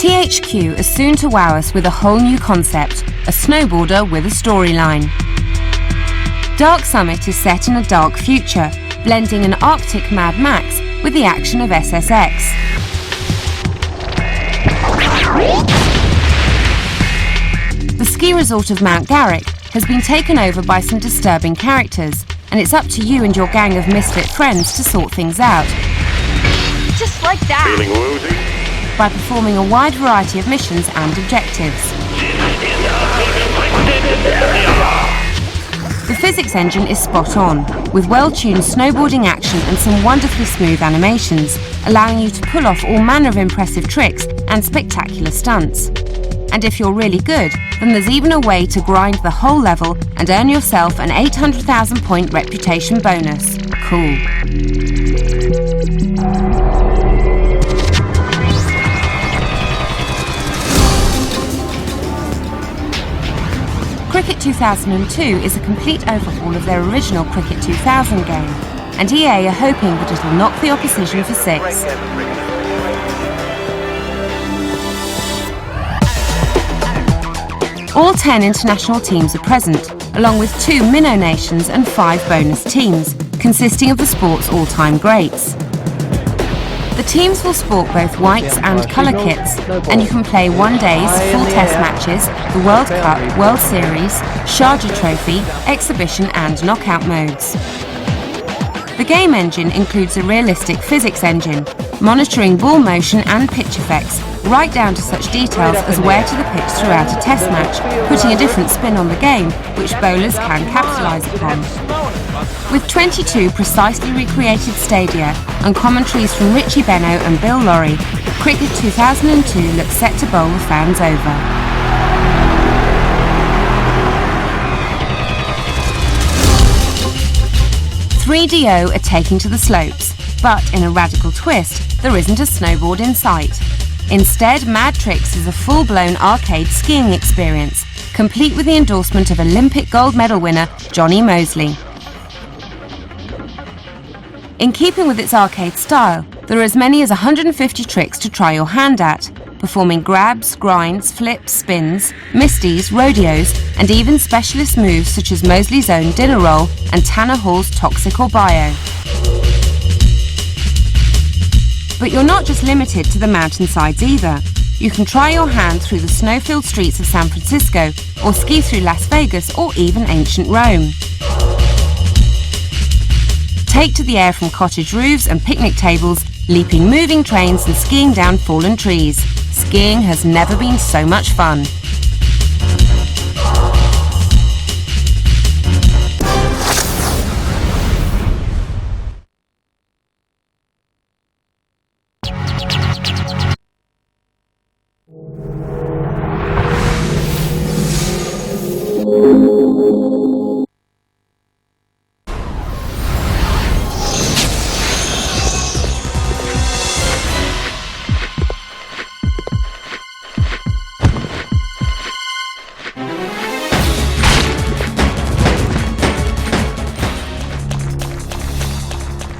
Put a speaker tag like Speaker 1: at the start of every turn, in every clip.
Speaker 1: THQ is soon to wow us with a whole new concept, a snowboarder with a storyline. Dark Summit is set in a dark future, blending an Arctic Mad Max with the action of SSX. The ski resort of Mount Garrick has been taken over by some disturbing characters, and it's up to you and your gang of misfit friends to sort things out.
Speaker 2: Just like that!
Speaker 3: Feeling woozy?
Speaker 1: By performing a wide variety of missions and objectives. The physics engine is spot on, with well-tuned snowboarding action and some wonderfully smooth animations, allowing you to pull off all manner of impressive tricks and spectacular stunts. And if you're really good, then there's even a way to grind the whole level and earn yourself an 800,000 point reputation bonus. Cool. Cricket 2002 is a complete overhaul of their original Cricket 2000 game, and EA are hoping that it'll knock the opposition for six. All 10 international teams are present, along with 2 minnow nations and 5 bonus teams, consisting of the sport's all-time greats. The teams will sport both whites and colour kits, and you can play one-days, full test matches, the World Cup, World Series, Sharjah Trophy, exhibition and knockout modes. The game engine includes a realistic physics engine, monitoring ball motion and pitch effects, right down to such details as where to the pitch throughout a test match, putting a different spin on the game, which bowlers can capitalise upon. With 22 precisely recreated stadia and commentaries from Richie Benno and Bill Lawry, Cricket 2002 looks set to bowl the fans over. .3DO are taking to the slopes, but in a radical twist, there isn't a snowboard in sight. Instead, Mad Tricks is a full-blown arcade skiing experience, complete with the endorsement of Olympic gold medal winner Johnny Mosley. In keeping with its arcade style, there are as many as 150 tricks to try your hand at, performing grabs, grinds, flips, spins, misties, rodeos, and even specialist moves such as Mosley's own dinner roll and Tanner Hall's Toxic or Bio. But you're not just limited to the mountainsides either. You can try your hand through the snow-filled streets of San Francisco, or ski through Las Vegas, or even ancient Rome. Take to the air from cottage roofs and picnic tables, leaping moving trains and skiing down fallen trees. Skiing has never been so much fun.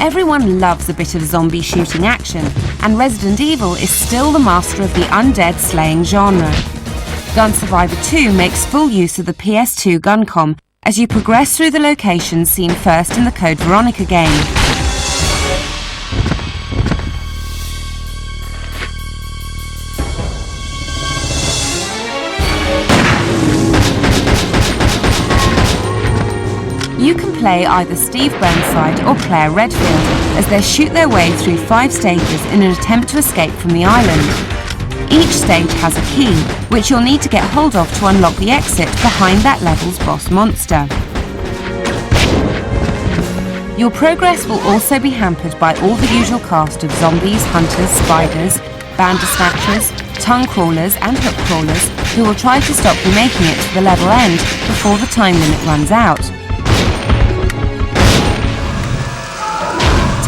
Speaker 1: Everyone loves a bit of zombie shooting action, and Resident Evil is still the master of the undead slaying genre. Gun Survivor 2 makes full use of the PS2 Guncom as you progress through the locations seen first in the Code Veronica game. You can play either Steve Burnside or Claire Redfield as they shoot their way through 5 stages in an attempt to escape from the island. Each stage has a key, which you'll need to get hold of to unlock the exit behind that level's boss monster. Your progress will also be hampered by all the usual cast of zombies, hunters, spiders, bandersnatchers, tongue crawlers and hook crawlers who will try to stop you making it to the level end before the time limit runs out.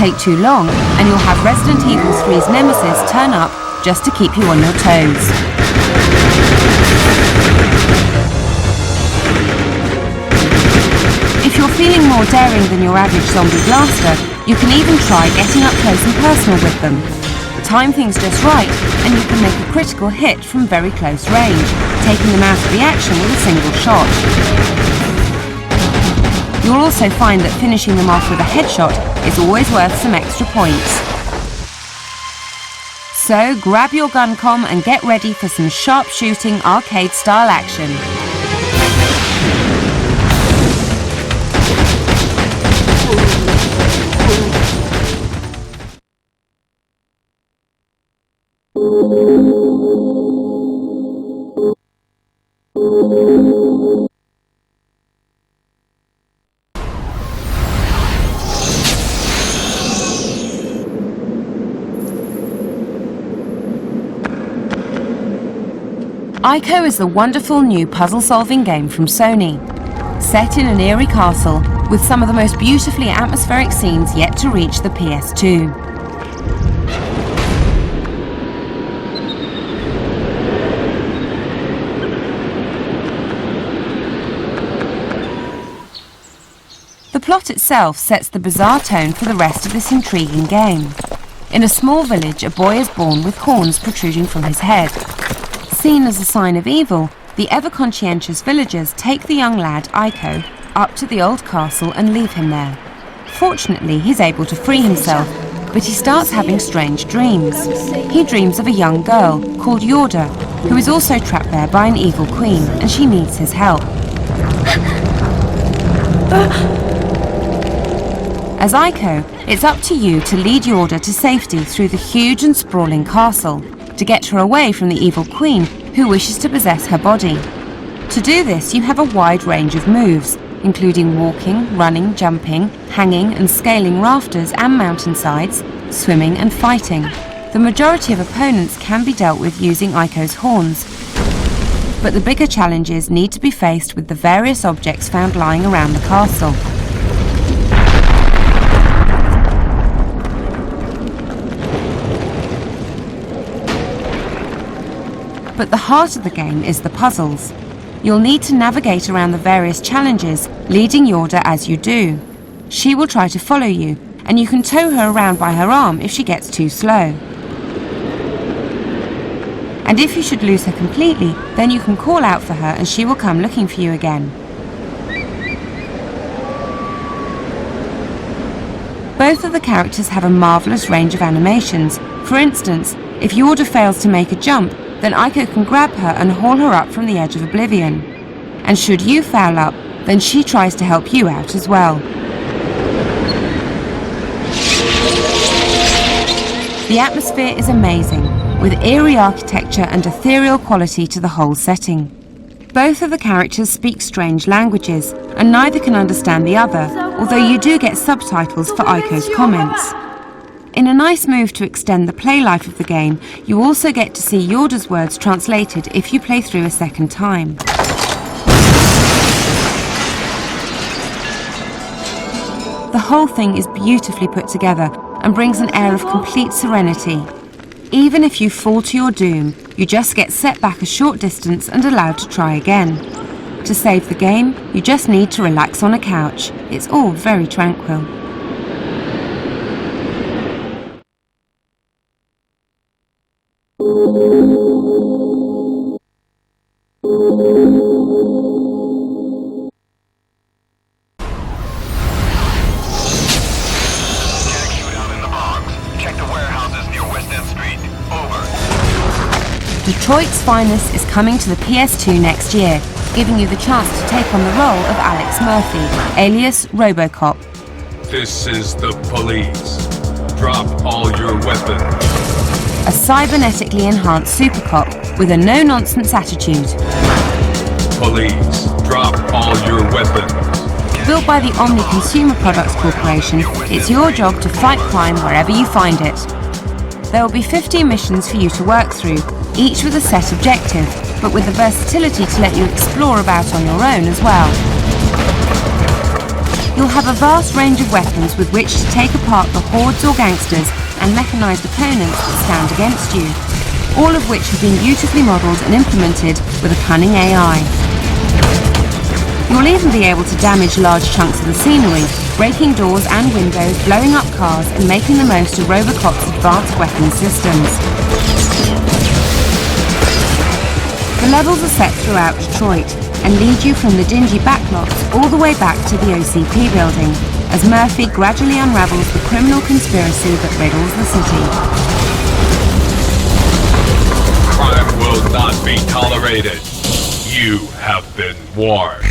Speaker 1: Take too long and you'll have Resident Evil 3's nemesis turn up just to keep you on your toes. If you're feeling more daring than your average zombie blaster, you can even try getting up close and personal with them. Time things just right and you can make a critical hit from very close range, taking them out of the action with a single shot. You'll also find that finishing them off with a headshot is always worth some extra points. So grab your gun-com and get ready for some sharp-shooting arcade-style action. Ico is the wonderful new puzzle-solving game from Sony. Set in an eerie castle, with some of the most beautifully atmospheric scenes yet to reach the PS2. The plot itself sets the bizarre tone for the rest of this intriguing game. In a small village, a boy is born with horns protruding from his head. Seen as a sign of evil, the ever-conscientious villagers take the young lad, Ico, up to the old castle and leave him there. Fortunately, he's able to free himself, but he starts having strange dreams. He dreams of a young girl called Yorda, who is also trapped there by an evil queen, and she needs his help. As Ico, it's up to you to lead Yorda to safety through the huge and sprawling castle, to get her away from the evil queen who wishes to possess her body. To do this, you have a wide range of moves, including walking, running, jumping, hanging and scaling rafters and mountainsides, swimming and fighting. The majority of opponents can be dealt with using Ico's horns, but the bigger challenges need to be faced with the various objects found lying around the castle. But the heart of the game is the puzzles. You'll need to navigate around the various challenges, leading Yorda as you do. She will try to follow you, and you can tow her around by her arm if she gets too slow. And if you should lose her completely, then you can call out for her and she will come looking for you again. Both of the characters have a marvellous range of animations. For instance, if Yorda fails to make a jump, then Ico can grab her and haul her up from the edge of oblivion. And should you foul up, then she tries to help you out as well. The atmosphere is amazing, with eerie architecture and ethereal quality to the whole setting. Both of the characters speak strange languages, and neither can understand the other, although you do get subtitles for Ico's comments. In a nice move to extend the play life of the game, you also get to see Yorda's words translated if you play through a second time. The whole thing is beautifully put together and brings an air of complete serenity. Even if you fall to your doom, you just get set back a short distance and allowed to try again. To save the game, you just need to relax on a couch. It's all very tranquil. Detroit's Finest is coming to the PS2 next year, giving you the chance to take on the role of Alex Murphy, alias RoboCop.
Speaker 3: This is the police. Drop all your weapons.
Speaker 1: A cybernetically enhanced super cop with a no-nonsense attitude.
Speaker 3: Police, drop all your weapons.
Speaker 1: Built by the Omni Consumer Products Corporation, it's your job to fight crime wherever you find it. There will be 15 missions for you to work through, each with a set objective, but with the versatility to let you explore about on your own as well. You'll have a vast range of weapons with which to take apart the hordes or gangsters and mechanised opponents that stand against you, all of which have been beautifully modelled and implemented with a cunning AI. You'll even be able to damage large chunks of the scenery, breaking doors and windows, blowing up cars and making the most of RoboCop's advanced weapon systems. The levels are set throughout Detroit and lead you from the dingy backlots all the way back to the OCP building, as Murphy gradually unravels the criminal conspiracy that riddles the city.
Speaker 3: Crime will not be tolerated. You have been warned.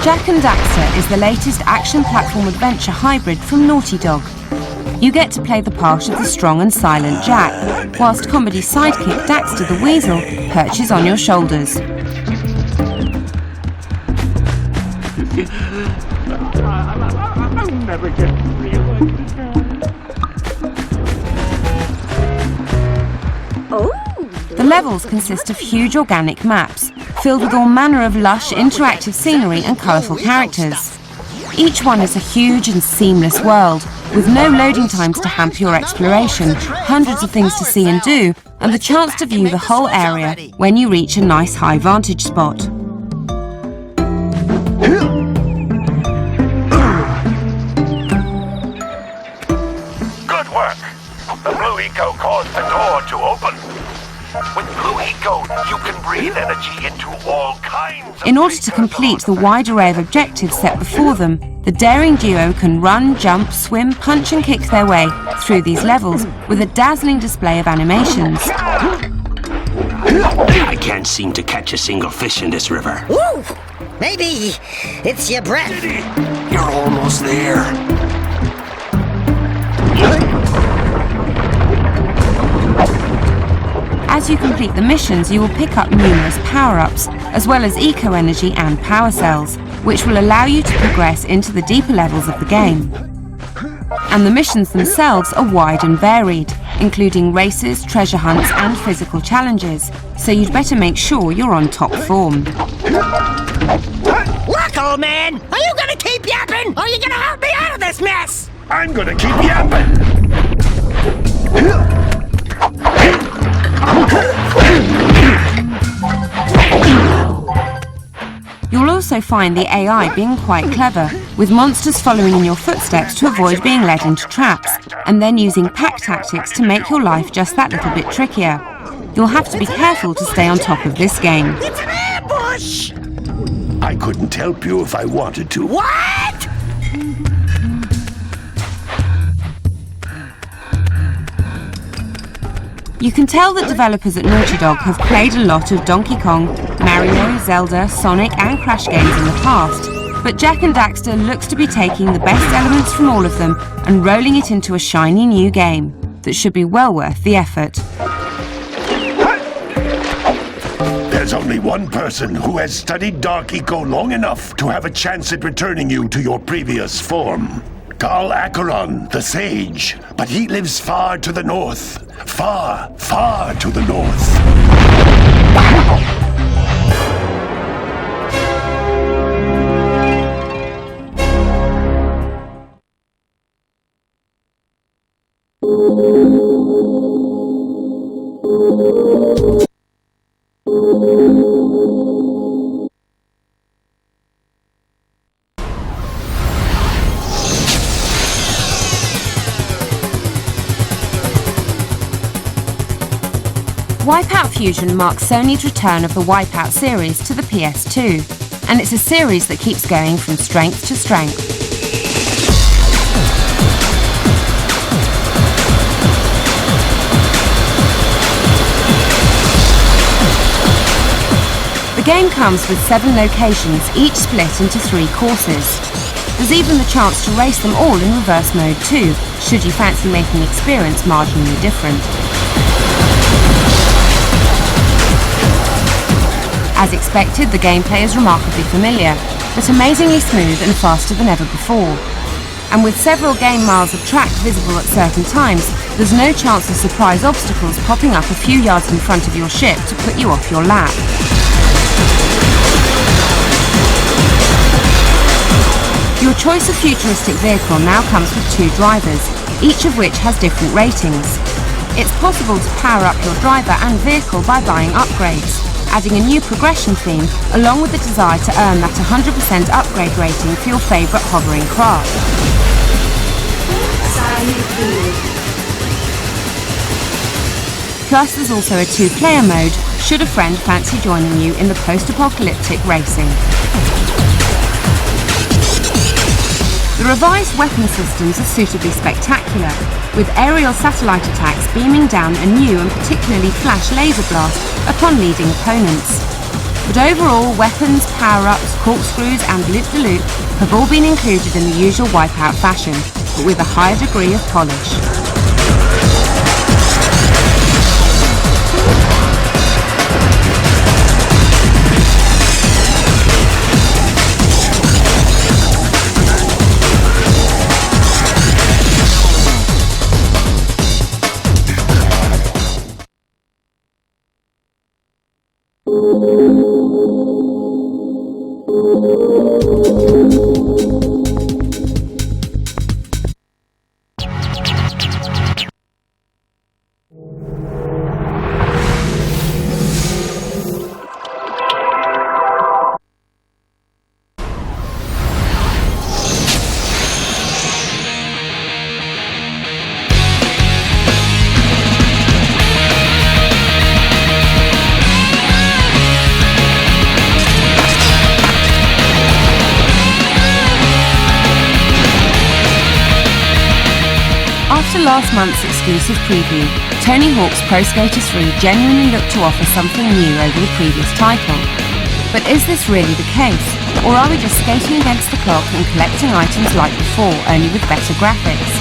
Speaker 1: Jak and Daxter is the latest action platform adventure hybrid from Naughty Dog. You get to play the part of the strong and silent Jak, whilst comedy sidekick Daxter the Weasel perches on your shoulders.
Speaker 4: I'll never get real.
Speaker 1: The levels consist of huge organic maps, filled with all manner of lush, interactive scenery and colourful characters. Each one is a huge and seamless world, with no loading times to hamper your exploration, hundreds of things to see and do, and the chance to view the whole area when you reach a nice high vantage spot.
Speaker 5: Good work! The blue eco caused the door to open. With blue eco, you can breathe energy into all kinds of
Speaker 1: In order to complete the wide array of objectives set before them, the daring duo can run, jump, swim, punch and kick their way through these levels with a dazzling display of animations.
Speaker 6: I can't seem to catch a single fish in this river.
Speaker 7: Ooh, maybe it's your breath.
Speaker 6: You're almost there.
Speaker 1: As you complete the missions, you will pick up numerous power-ups, as well as eco-energy and power cells, which will allow you to progress into the deeper levels of the game. And the missions themselves are wide and varied, including races, treasure hunts and physical challenges, so you'd better make sure you're on top form.
Speaker 7: Look, old man, are you gonna keep yapping, or are you gonna help me out of this mess?
Speaker 5: I'm gonna keep yapping!
Speaker 1: You'll also find the AI being quite clever, with monsters following in your footsteps to avoid being led into traps, and then using pack tactics to make your life just that little bit trickier. You'll have to be careful to stay on top of this game.
Speaker 7: It's an ambush!
Speaker 5: I couldn't help you if I wanted to.
Speaker 7: What?
Speaker 1: You can tell that developers at Naughty Dog have played a lot of Donkey Kong, Mario, Zelda, Sonic and Crash games in the past, but Jak and Daxter looks to be taking the best elements from all of them and rolling it into a shiny new game that should be well worth the effort.
Speaker 5: There's only one person who has studied Dark Eco long enough to have a chance at returning you to your previous form. Gal Acheron, the Sage, but he lives far to the north. Far, far to the north.
Speaker 1: Wipeout Fusion marks Sony's return of the Wipeout series to the PS2, and it's a series that keeps going from strength to strength. The game comes with 7 locations, each split into 3 courses. There's even the chance to race them all in reverse mode too, should you fancy making the experience marginally different. As expected, the gameplay is remarkably familiar, but amazingly smooth and faster than ever before. And with several game miles of track visible at certain times, there's no chance of surprise obstacles popping up a few yards in front of your ship to put you off your lap. Your choice of futuristic vehicle now comes with 2 drivers, each of which has different ratings. It's possible to power up your driver and vehicle by buying upgrades, adding a new progression theme along with the desire to earn that 100% upgrade rating for your favourite hovering craft. Plus there's also a 2-player mode, should a friend fancy joining you in the post-apocalyptic racing. The revised weapon systems are suitably spectacular, with aerial satellite attacks beaming down a new and particularly flash laser blast upon leading opponents. But overall, weapons, power-ups, corkscrews and loop-de-loop have all been included in the usual Wipeout fashion, but with a higher degree of polish. After last month's exclusive preview, Tony Hawk's Pro Skater 3 genuinely looked to offer something new over the previous title. But is this really the case? Or are we just skating against the clock and collecting items like before, only with better graphics?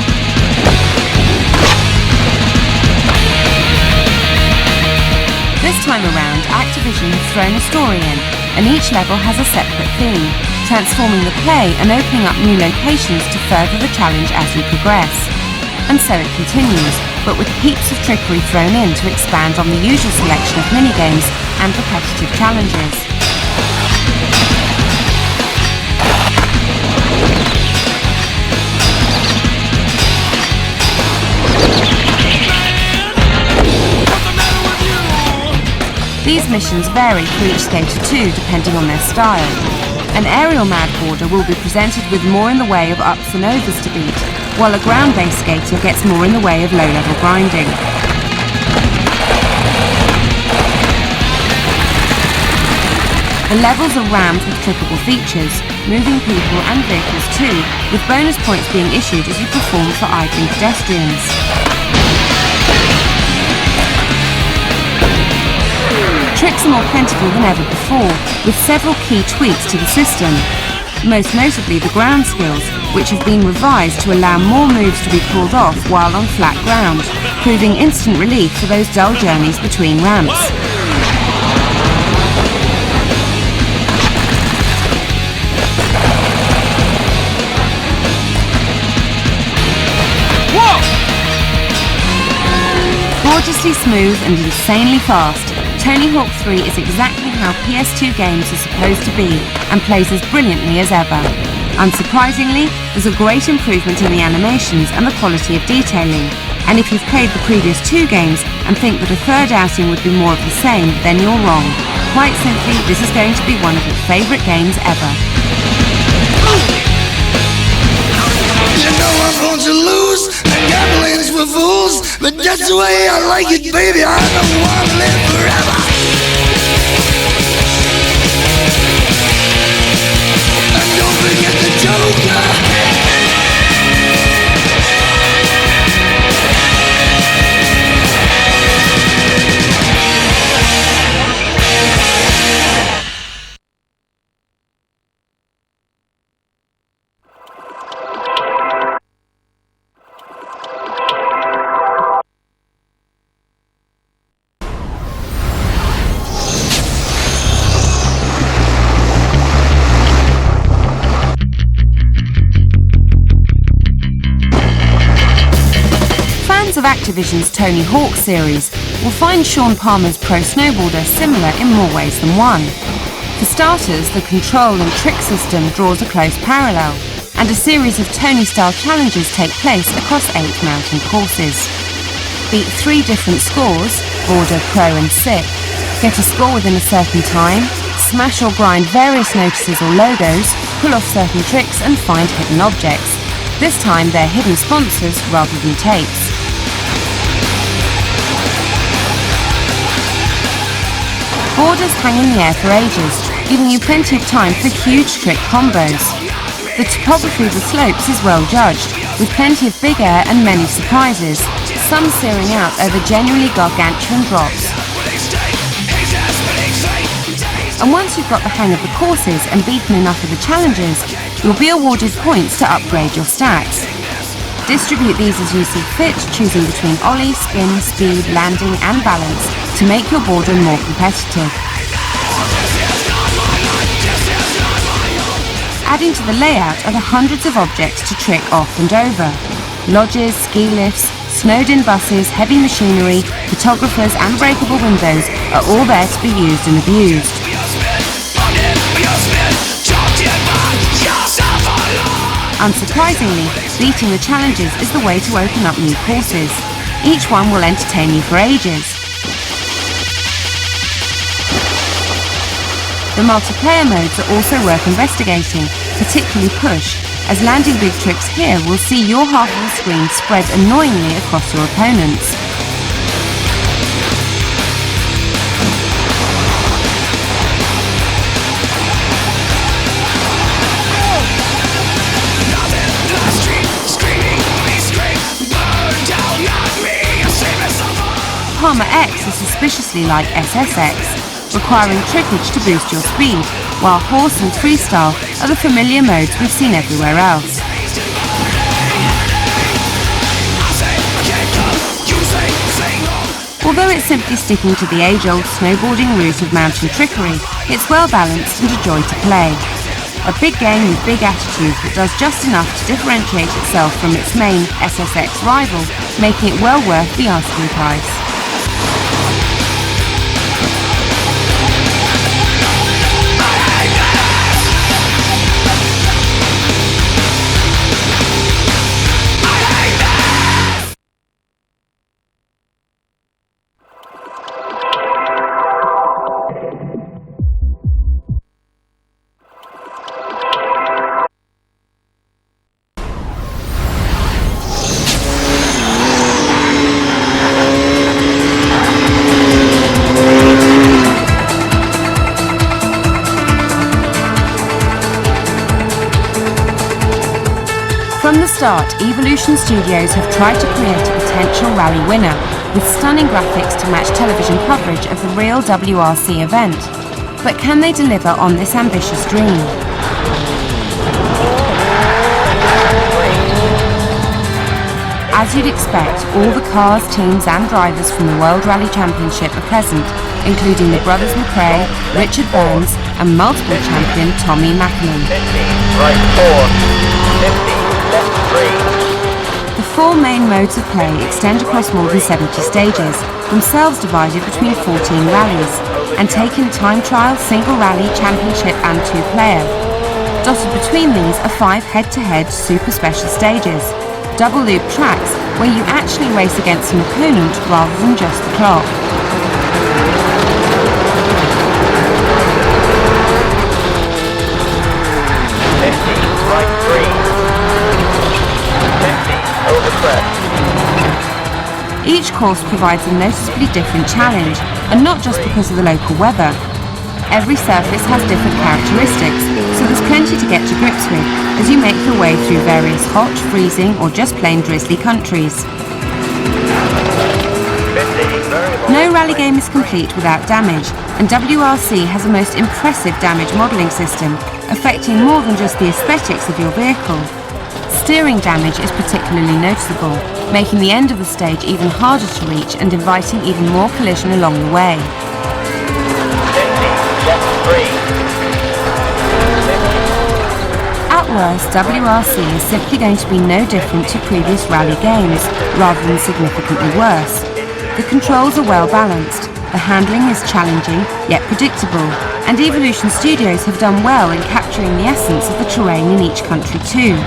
Speaker 1: This time around, Activision has thrown a story in, and each level has a separate theme, transforming the play and opening up new locations to further the challenge as you progress. And so it continues, but with heaps of trickery thrown in to expand on the usual selection of minigames and repetitive challenges. These missions vary for each skater too, depending on their style. An aerial mad boarder will be presented with more in the way of ups and overs to beat, while a ground-based skater gets more in the way of low-level grinding. The levels are rammed with clickable features, moving people and vehicles too, with bonus points being issued as you perform for idling pedestrians. Tricks are more plentiful than ever before, with several key tweaks to the system. Most notably the ground skills, which have been revised to allow more moves to be pulled off while on flat ground, proving instant relief for those dull journeys between ramps. Gorgeously smooth and insanely fast, Tony Hawk 3 is exactly how PS2 games are supposed to be and plays as brilliantly as ever. Unsurprisingly, there's a great improvement in the animations and the quality of detailing, and if you've played the previous two games and think that a third outing would be more of the same, then you're wrong. Quite simply, this is going to be one of your favourite games ever.
Speaker 8: You know I'm going to lose, and gambling's for fools, but that's the way I like it, baby. I don't want to live forever. And don't forget the Joker.
Speaker 1: Of Activision's Tony Hawk series will find Sean Palmer's Pro Snowboarder similar in more ways than one. For starters, the control and trick system draws a close parallel, and a series of Tony-style challenges take place across 8 mountain courses. Beat 3 different scores, Boarder, Pro and Sick, get a score within a certain time, smash or grind various notices or logos, pull off certain tricks and find hidden objects. This time they're hidden sponsors rather than tapes. Borders hang in the air for ages, giving you plenty of time for huge trick combos. The topography of the slopes is well judged, with plenty of big air and many surprises, some searing out over genuinely gargantuan drops. and once you've got the hang of the courses and beaten enough of the challenges, you'll be awarded points to upgrade your stats. Distribute these as you see fit, choosing between ollie, spin, speed, landing and balance to make your boardroom more competitive. Adding to the layout are the hundreds of objects to trick off and over. Lodges, ski lifts, snowed-in buses, heavy machinery, photographers and breakable windows are all there to be used and abused. Unsurprisingly, beating the challenges is the way to open up new courses. Each one will entertain you for ages. The multiplayer modes are also worth investigating, particularly Push, as landing big tricks here will see your half of the screen spread annoyingly across your opponents. Palmer X is suspiciously like SSX, requiring trickage to boost your speed, while Horse and Freestyle are the familiar modes we've seen everywhere else. Although it's simply sticking to the age-old snowboarding route of mountain trickery, it's well balanced and a joy to play. A big game with big attitude that does just enough to differentiate itself from its main SSX rival, making it well worth the asking price. From the start, Evolution Studios have tried to create a potential rally winner, with stunning graphics to match television coverage of the real WRC event. But can they deliver on this ambitious dream? As you'd expect, all the cars, teams and drivers from the World Rally Championship are present, including the brothers McRae, Richard Burns and multiple champion Tommy Mackinnon.
Speaker 9: 50, right 4, 50.
Speaker 1: The four main modes of play extend across more than 70 stages, themselves divided between 14 rallies, and take in time trial, single rally, championship and two-player. Dotted between these are 5 head-to-head super special stages, double loop tracks where you actually race against an opponent rather than just the clock. Each course provides a noticeably different challenge, and not just because of the local weather. Every surface has different characteristics, so there's plenty to get to grips with as you make your way through various hot, freezing or just plain drizzly countries. No rally game is complete without damage, and WRC has a most impressive damage modelling system, affecting more than just the aesthetics of your vehicle. Steering damage is particularly noticeable, making the end of the stage even harder to reach and inviting even more collision along the way. At worst, WRC is simply going to be no different to previous rally games, rather than significantly worse. The controls are well balanced, the handling is challenging yet predictable, and Evolution Studios have done well in capturing the essence of the terrain in each country too.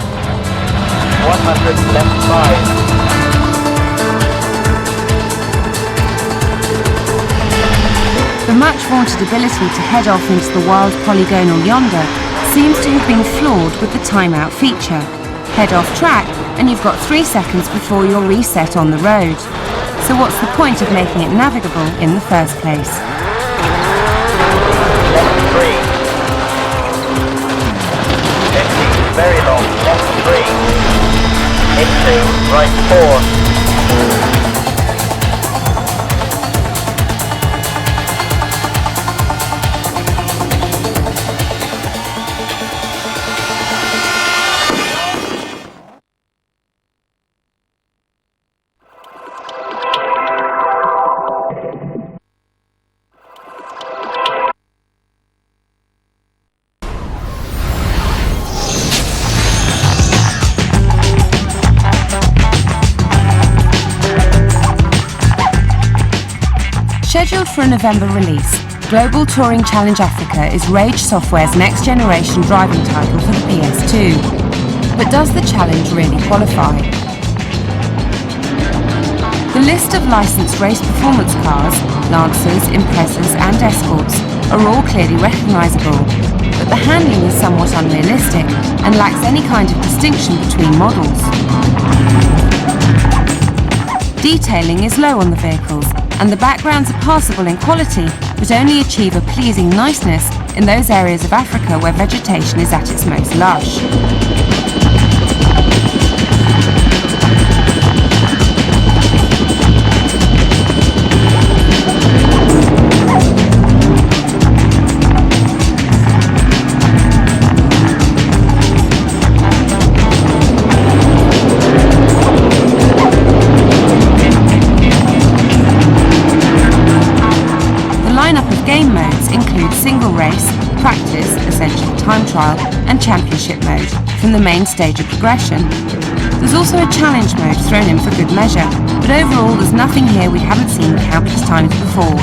Speaker 9: 100 left 5.
Speaker 1: The much vaunted ability to head off into the wild polygonal yonder seems to have been flawed with the timeout feature. Head off track and you've got 3 seconds before you're reset on the road. So what's the point of making it navigable in the first place?
Speaker 9: Left 3. 50, very long, left 3. Into right 4.
Speaker 1: Scheduled for a November release, Global Touring Challenge Africa is Rage Software's next-generation driving title for the PS2. But does the challenge really qualify? The list of licensed race performance cars, Lancers, Imprezas and Escorts are all clearly recognisable, but the handling is somewhat unrealistic and lacks any kind of distinction between models. Detailing is low on the vehicles, and the backgrounds are passable in quality, but only achieve a pleasing niceness in those areas of Africa where vegetation is at its most lush. Game modes include single race, practice, essentially time trial, and championship mode from the main stage of progression. There's also a challenge mode thrown in for good measure, but overall there's nothing here we haven't seen countless times before.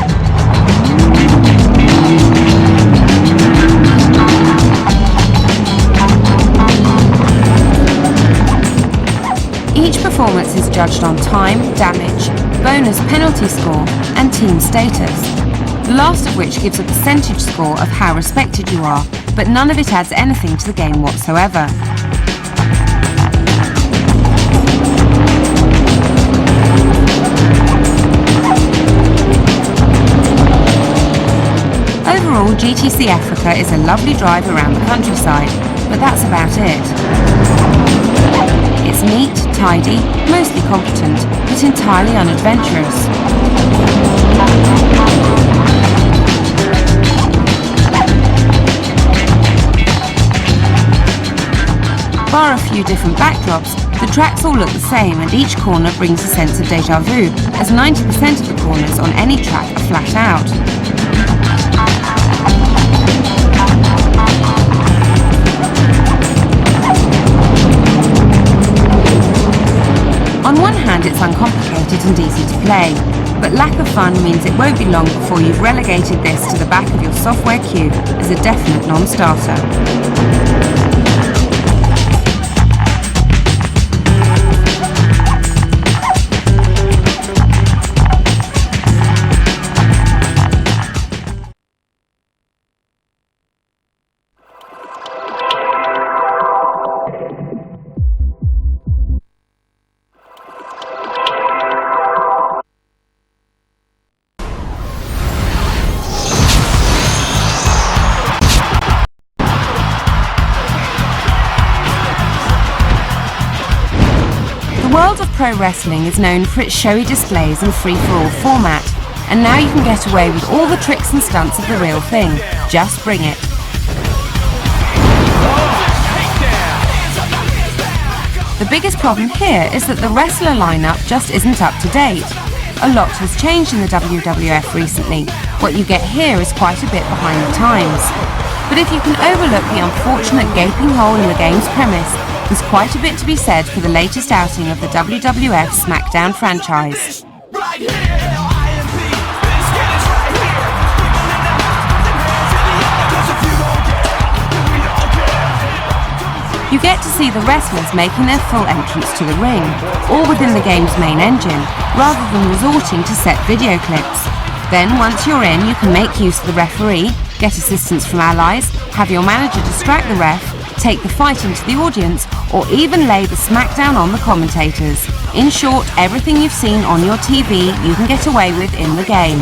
Speaker 1: Each performance is judged on time, damage, bonus penalty score, and team status. The last of which gives a percentage score of how respected you are, but none of it adds anything to the game whatsoever. Overall, GTC Africa is a lovely drive around the countryside, but that's about it. It's neat, tidy, mostly competent, but entirely unadventurous. Bar a few different backdrops, the tracks all look the same and each corner brings a sense of déjà vu, as 90% of the corners on any track are flat out. On one hand it's uncomplicated and easy to play, but lack of fun means it won't be long before you've relegated this to the back of your software queue as a definite non-starter. The world of pro wrestling is known for its showy displays and free-for-all format, and now you can get away with all the tricks and stunts of the real thing. Just bring it. The biggest problem here is that the wrestler lineup just isn't up to date. A lot has changed in the WWF recently. What you get here is quite a bit behind the times. But if you can overlook the unfortunate gaping hole in the game's premise, there's quite a bit to be said for the latest outing of the WWF SmackDown franchise. You get to see the wrestlers making their full entrance to the ring, all within the game's main engine, rather than resorting to set video clips. Then once you're in, you can make use of the referee, get assistance from allies, have your manager distract the ref, take the fight into the audience, or even lay the smackdown on the commentators. In short, everything you've seen on your TV you can get away with in the game.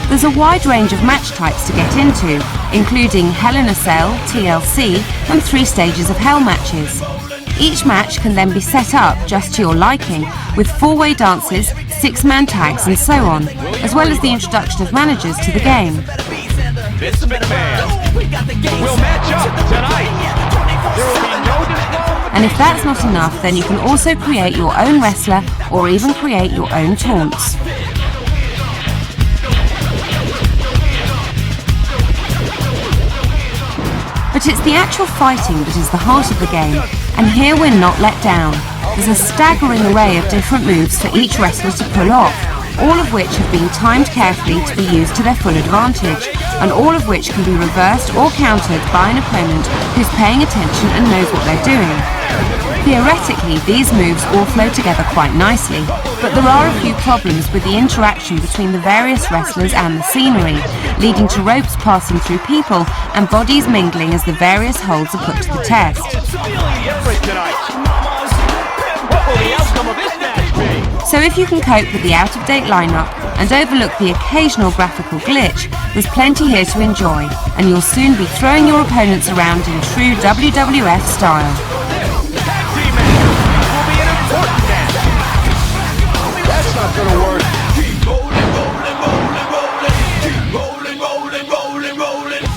Speaker 1: There's a wide range of match types to get into, including Hell in a Cell, TLC, and 3 stages of Hell matches. Each match can then be set up just to your liking, with 4-way dances, 6-man tags and so on, as well as the introduction of managers to the game.
Speaker 4: Vince McMahon will match up tonight. There will be no disqualification.
Speaker 1: And if that's not enough, then you can also create your own wrestler or even create your own taunts. But it's the actual fighting that is the heart of the game, And here we're not let down. There's a staggering array of different moves for each wrestler to pull off, all of which have been timed carefully to be used to their full advantage, and all of which can be reversed or countered by an opponent who's paying attention and knows what they're doing. Theoretically, these moves all flow together quite nicely, but there are a few problems with the interaction between the various wrestlers and the scenery, leading to ropes passing through people and bodies mingling as the various holds are put to the test. So if you can cope with the out-of-date lineup and overlook the occasional graphical glitch, there's plenty here to enjoy, and you'll soon be throwing your opponents around in true WWF style.
Speaker 4: That's not gonna work.
Speaker 3: Keep rolling, rolling, rolling, rolling. Keep rolling, rolling, rolling, rolling.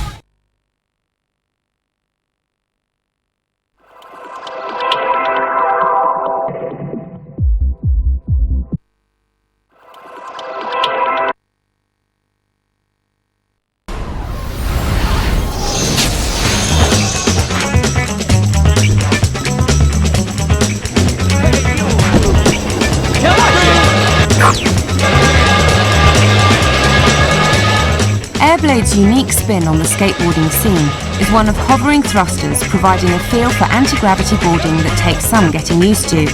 Speaker 1: Airblade's unique spin on the skateboarding scene is one of hovering thrusters, providing a feel for anti-gravity boarding that takes some getting used to.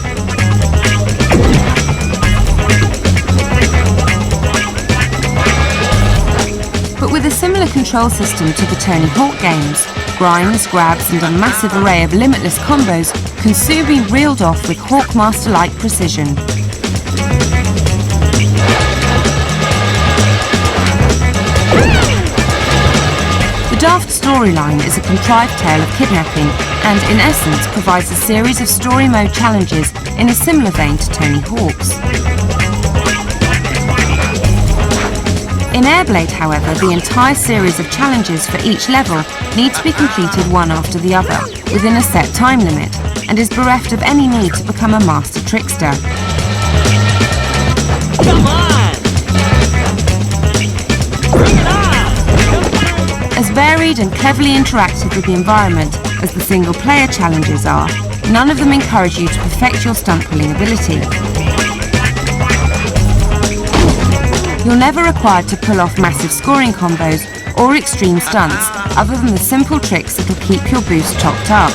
Speaker 1: But with a similar control system to the Tony Hawk games, grinds, grabs and a massive array of limitless combos can soon be reeled off with Hawkmaster-like precision. The Daft storyline is a contrived tale of kidnapping and, in essence, provides a series of story mode challenges in a similar vein to Tony Hawk's. In Airblade, however, the entire series of challenges for each level need to be completed one after the other, within a set time limit, and is bereft of any need to become a master trickster.
Speaker 7: Come on! Bring it on!
Speaker 1: As varied and cleverly interactive with the environment as the single-player challenges are, none of them encourage you to perfect your stunt-pulling ability. You're never required to pull off massive scoring combos or extreme stunts, other than the simple tricks that'll keep your boost topped up.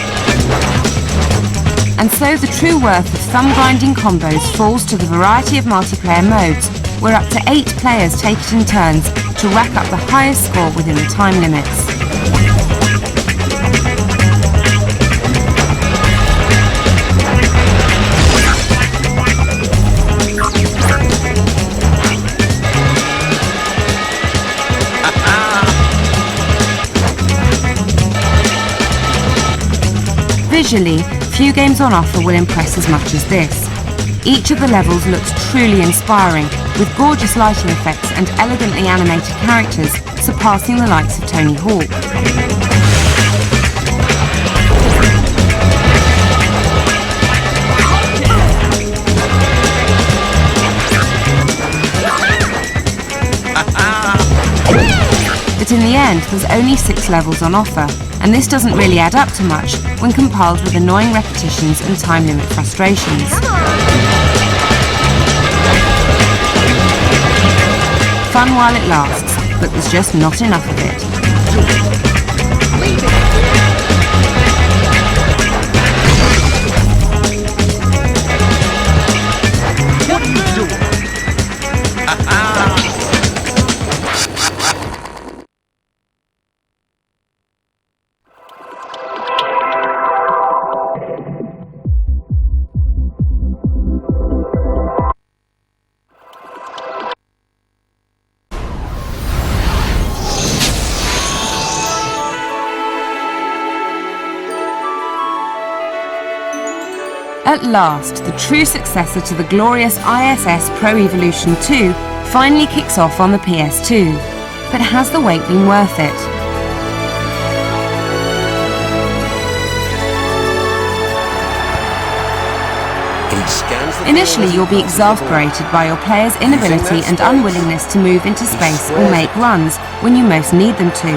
Speaker 1: And so the true worth of thumb-grinding combos falls to the variety of multiplayer modes, where up to 8 players take it in turns to rack up the highest score within the time limits. Visually, few games on offer will impress as much as this. Each of the levels looks truly inspiring, with gorgeous lighting effects and elegantly animated characters surpassing the likes of Tony Hawk. But in the end, there's only 6 levels on offer, and this doesn't really add up to much when compiled with annoying repetitions and time limit frustrations. Fun while it lasts, but there's just not enough of it. At last, the true successor to the glorious ISS Pro Evolution 2 finally kicks off on the PS2. But has the wait been worth it? Initially, you'll be exasperated by your players' inability and unwillingness to move into space or make runs when you most need them to.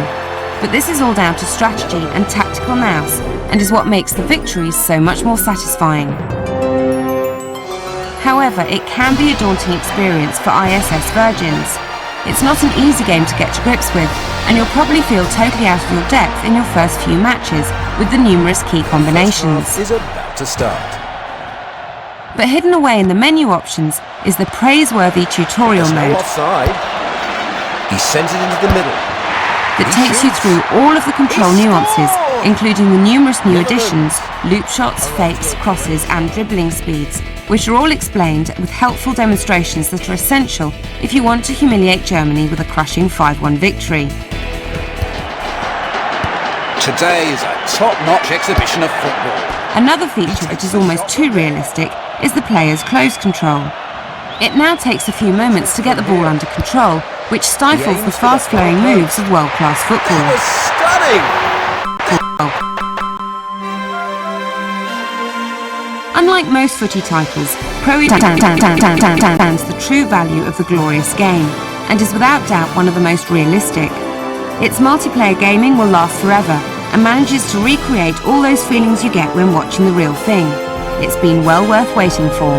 Speaker 1: But this is all down to strategy and tactical nous, and is what makes the victories so much more satisfying. However, it can be a daunting experience for ISS virgins. It's not an easy game to get to grips with, and you'll probably feel totally out of your depth in your first few matches with the numerous key combinations.
Speaker 10: Is about to start.
Speaker 1: But hidden away in the menu options is the praiseworthy tutorial mode
Speaker 10: Offside. He sends it into the middle.
Speaker 1: that takes you through all of the control nuances, including the numerous new additions, loop shots, fakes, crosses and dribbling speeds, which are all explained with helpful demonstrations that are essential if you want to humiliate Germany with a crushing 5-1 victory.
Speaker 10: Today is a top-notch exhibition of football.
Speaker 1: Another feature that is almost too realistic is the player's close control. It now takes a few moments to get the ball under control, which stifles the fast-flowing moves of world-class football.
Speaker 10: That was stunning!
Speaker 1: Unlike most footy titles, Pro understands the true value of the glorious game, and is without doubt one of the most realistic. Its multiplayer gaming will last forever, and manages to recreate all those feelings you get when watching the real thing. It's been well worth waiting for.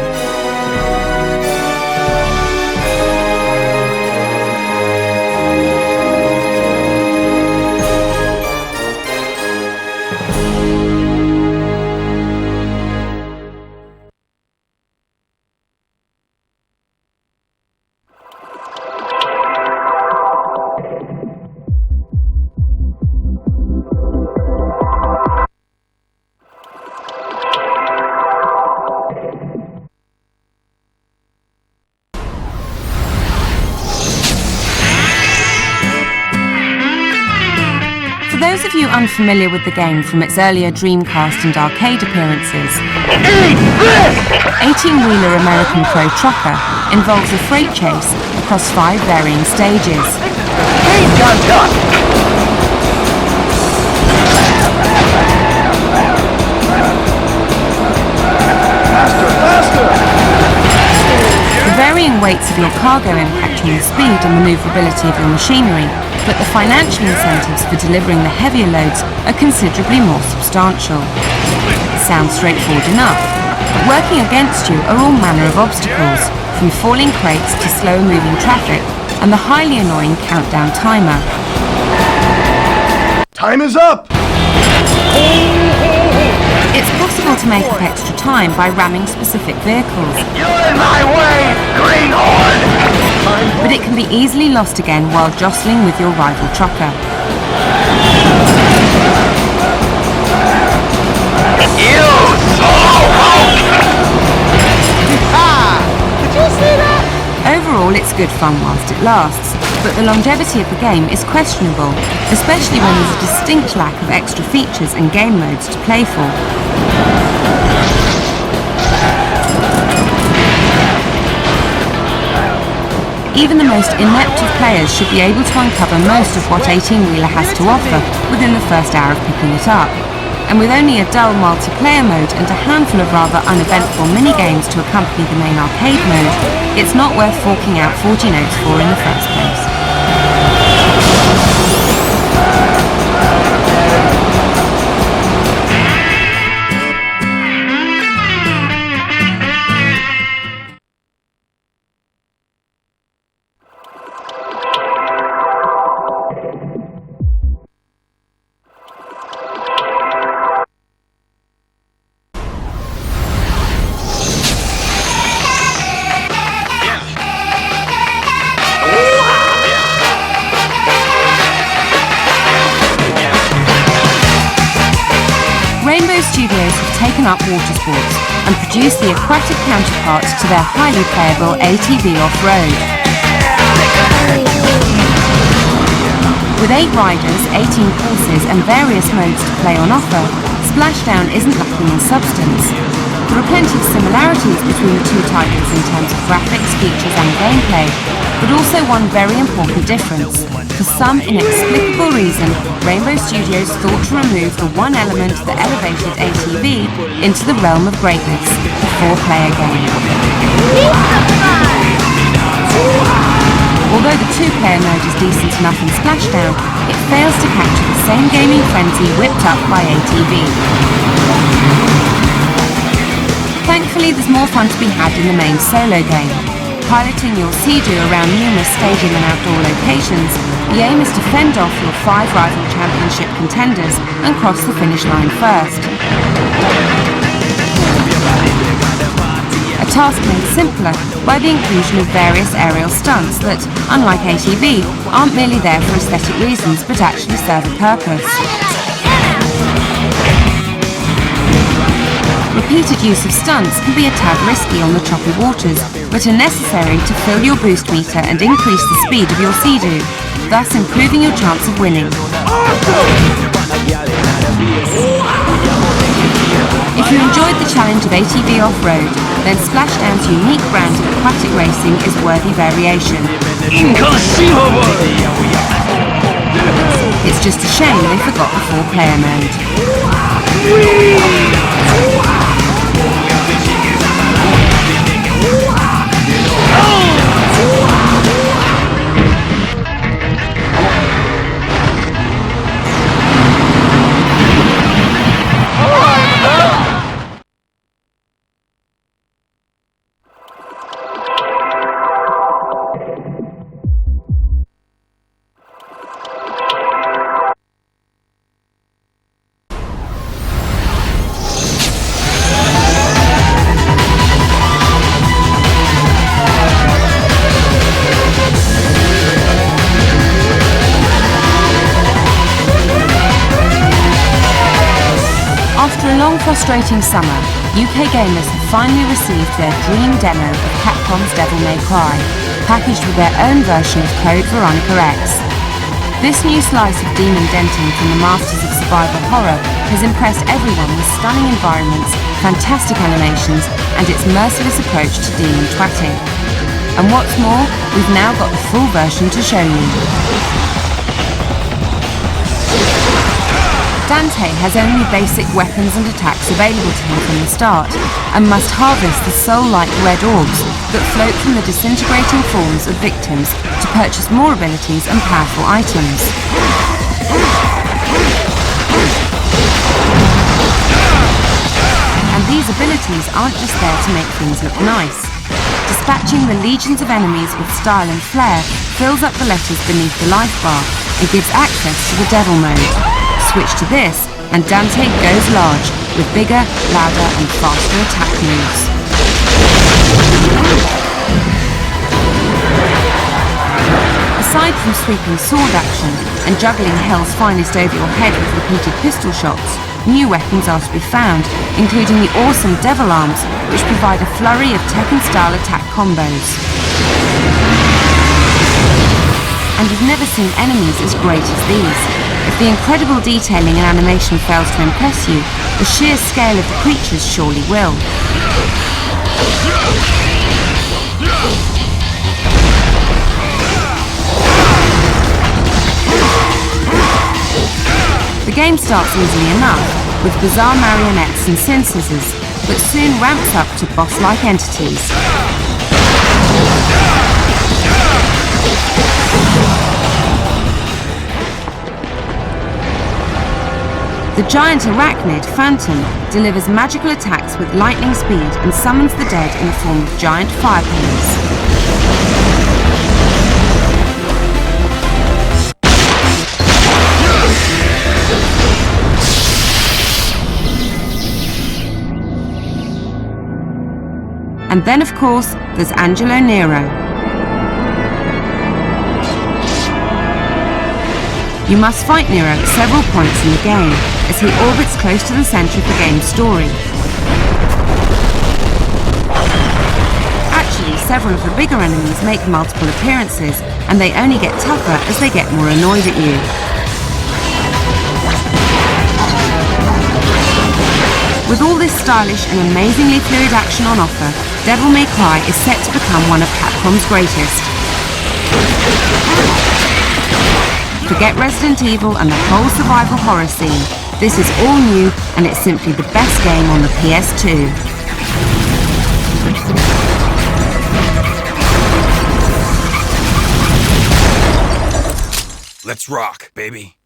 Speaker 1: For those of you unfamiliar with the game from its earlier Dreamcast and arcade appearances, 18-wheeler American Pro Trucker involves a freight chase across 5 varying stages. The varying weights of your cargo impact on the speed and manoeuvrability of your machinery, but the financial incentives for delivering the heavier loads are considerably more substantial. Sounds straightforward enough, but working against you are all manner of obstacles, from falling crates to slower moving traffic, and the highly annoying countdown timer.
Speaker 5: Time is up!
Speaker 1: It's possible to make up extra time by ramming specific vehicles.
Speaker 5: You're in my way, greenhorn!
Speaker 1: But it can be easily lost again while jostling with your rival trucker.
Speaker 5: You
Speaker 7: Did you see that?
Speaker 1: Overall, it's good fun whilst it lasts, but the longevity of the game is questionable, especially when there's a distinct lack of extra features and game modes to play for. Even the most inept of players should be able to uncover most of what 18-wheeler has to offer within the first hour of picking it up. And with only a dull multiplayer mode and a handful of rather uneventful mini-games to accompany the main arcade mode, it's not worth forking out 40 notes for in the first place. Studios have taken up water sports and produced the aquatic counterpart to their highly playable ATV off-road. With 8 riders, 18 courses and various modes to play on offer, Splashdown isn't lacking in substance. There are plenty of similarities between the two titles in terms of graphics, features and gameplay, but also one very important difference. For some inexplicable reason, Rainbow Studios thought to remove the one element that elevated ATV into the realm of greatness, the 4-player game. Although the two-player mode is decent enough in Splashdown, it fails to capture the same gaming frenzy whipped up by ATV. Thankfully, there's more fun to be had in the main solo game. Piloting your Sea-Doo around numerous stadium and outdoor locations, the aim is to fend off your 5 rival championship contenders and cross the finish line first. A task made simpler by the inclusion of various aerial stunts that, unlike ATV, aren't merely there for aesthetic reasons but actually serve a purpose. Repeated use of stunts can be a tad risky on the choppy waters, but are necessary to fill your boost meter and increase the speed of your Sea-Doo, thus improving your chance of winning. If you enjoyed the challenge of ATV off-road, then Splashdown's unique brand of aquatic racing is worthy variation. It's just a shame they forgot the 4-player mode. After a long, frustrating summer, UK gamers have finally received their dream demo of Capcom's Devil May Cry, packaged with their own version of Code Veronica X. This new slice of demon denting from the masters of survival horror has impressed everyone with stunning environments, fantastic animations, and its merciless approach to demon twatting. And what's more, we've now got the full version to show you. Dante has only basic weapons and attacks available to him from the start, and must harvest the soul-like red orbs that float from the disintegrating forms of victims to purchase more abilities and powerful items. And these abilities aren't just there to make things look nice. Dispatching the legions of enemies with style and flair fills up the letters beneath the life bar and gives access to the Devil mode. Switch to this, and Dante goes large, with bigger, louder and faster attack moves. Aside from sweeping sword action and juggling hell's finest over your head with repeated pistol shots, new weapons are to be found, including the awesome Devil Arms, which provide a flurry of Tekken-style attack combos. And you've never seen enemies as great as these. If the incredible detailing and animation fails to impress you, the sheer scale of the creatures surely will. The game starts easily enough, with bizarre marionettes and sin scissors, but soon ramps up to boss-like entities. The giant arachnid, Phantom, delivers magical attacks with lightning speed and summons the dead in the form of giant fire pillars. And then, of course, there's Angelo Nero. You must fight Nero at several points in the game, as he orbits close to the centre of the game's story. Actually, several of the bigger enemies make multiple appearances, and they only get tougher as they get more annoyed at you. With all this stylish and amazingly fluid action on offer, Devil May Cry is set to become one of Capcom's greatest. Forget Resident Evil and the whole survival horror scene. This is all new, and it's simply the best game on the PS2.
Speaker 10: Let's rock, baby.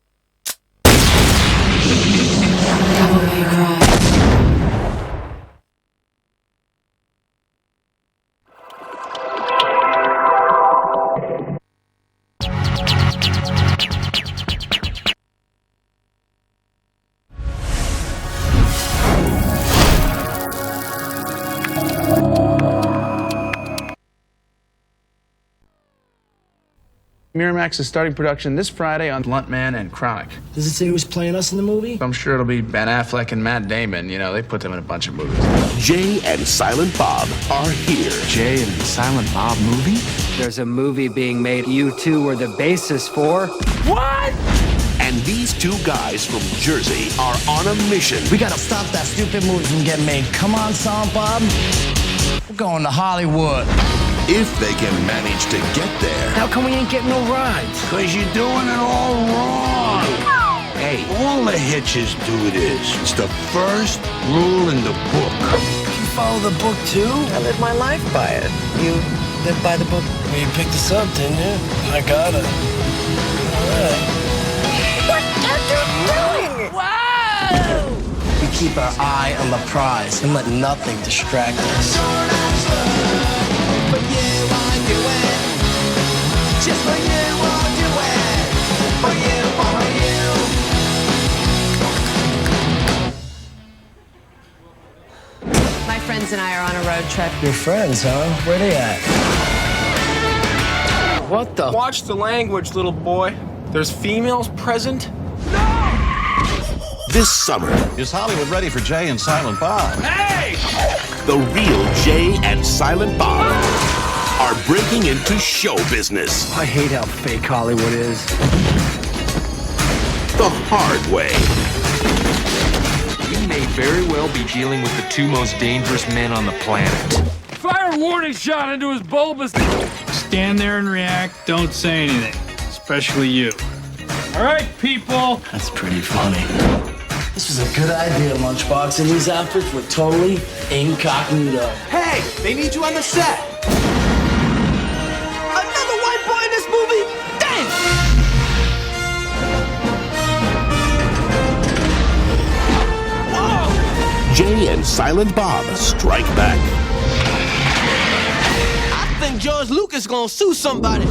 Speaker 11: Miramax is starting production this Friday on Blunt Man and Chronic.
Speaker 12: Does it say who's playing us in the movie?
Speaker 11: I'm sure it'll be Ben Affleck and Matt Damon. You know, they put them in a bunch of movies.
Speaker 13: Jay and Silent Bob are here.
Speaker 11: Jay and Silent Bob movie?
Speaker 14: There's a movie being made you two were the basis for.
Speaker 13: What? And these two guys from Jersey are on a mission.
Speaker 12: We gotta stop that stupid movie from getting made. Come on, Silent Bob. We're going to Hollywood.
Speaker 13: If they can manage to get there.
Speaker 12: How come we ain't getting no rides?
Speaker 5: Because you're doing it all wrong. Hey, all the hitches do this. It's the first rule in the book.
Speaker 12: You follow the book, too?
Speaker 14: I live my life by it. You live by the book?
Speaker 12: Well, you picked us up, didn't you? I got it. All right.
Speaker 7: What are you doing?
Speaker 12: Whoa! We keep our eye on the prize and let nothing distract us.
Speaker 8: Just for you, I'll do it. For you, for you.
Speaker 1: My friends and I are on a road trip.
Speaker 12: Your friends, huh? Where they at? What the?
Speaker 4: Watch the language, little boy. There's females present?
Speaker 13: This summer,
Speaker 10: Is Hollywood ready for Jay and Silent Bob?
Speaker 4: Hey!
Speaker 13: the real Jay and Silent Bob are breaking into show business
Speaker 14: I hate how fake Hollywood is.
Speaker 13: the hard way.
Speaker 15: We may very well be dealing with the two most dangerous men on the planet.
Speaker 16: Fire a warning shot into his bulbous. Stand there and react. Don't say anything, especially you. All right, people.
Speaker 12: That's pretty funny. This was a good idea, Lunchbox, and these outfits were totally incognito.
Speaker 4: Hey, they need you on the set.
Speaker 8: Another white boy in this movie? Dang!
Speaker 13: Jay and Silent Bob strike back.
Speaker 8: I think George Lucas gonna sue somebody.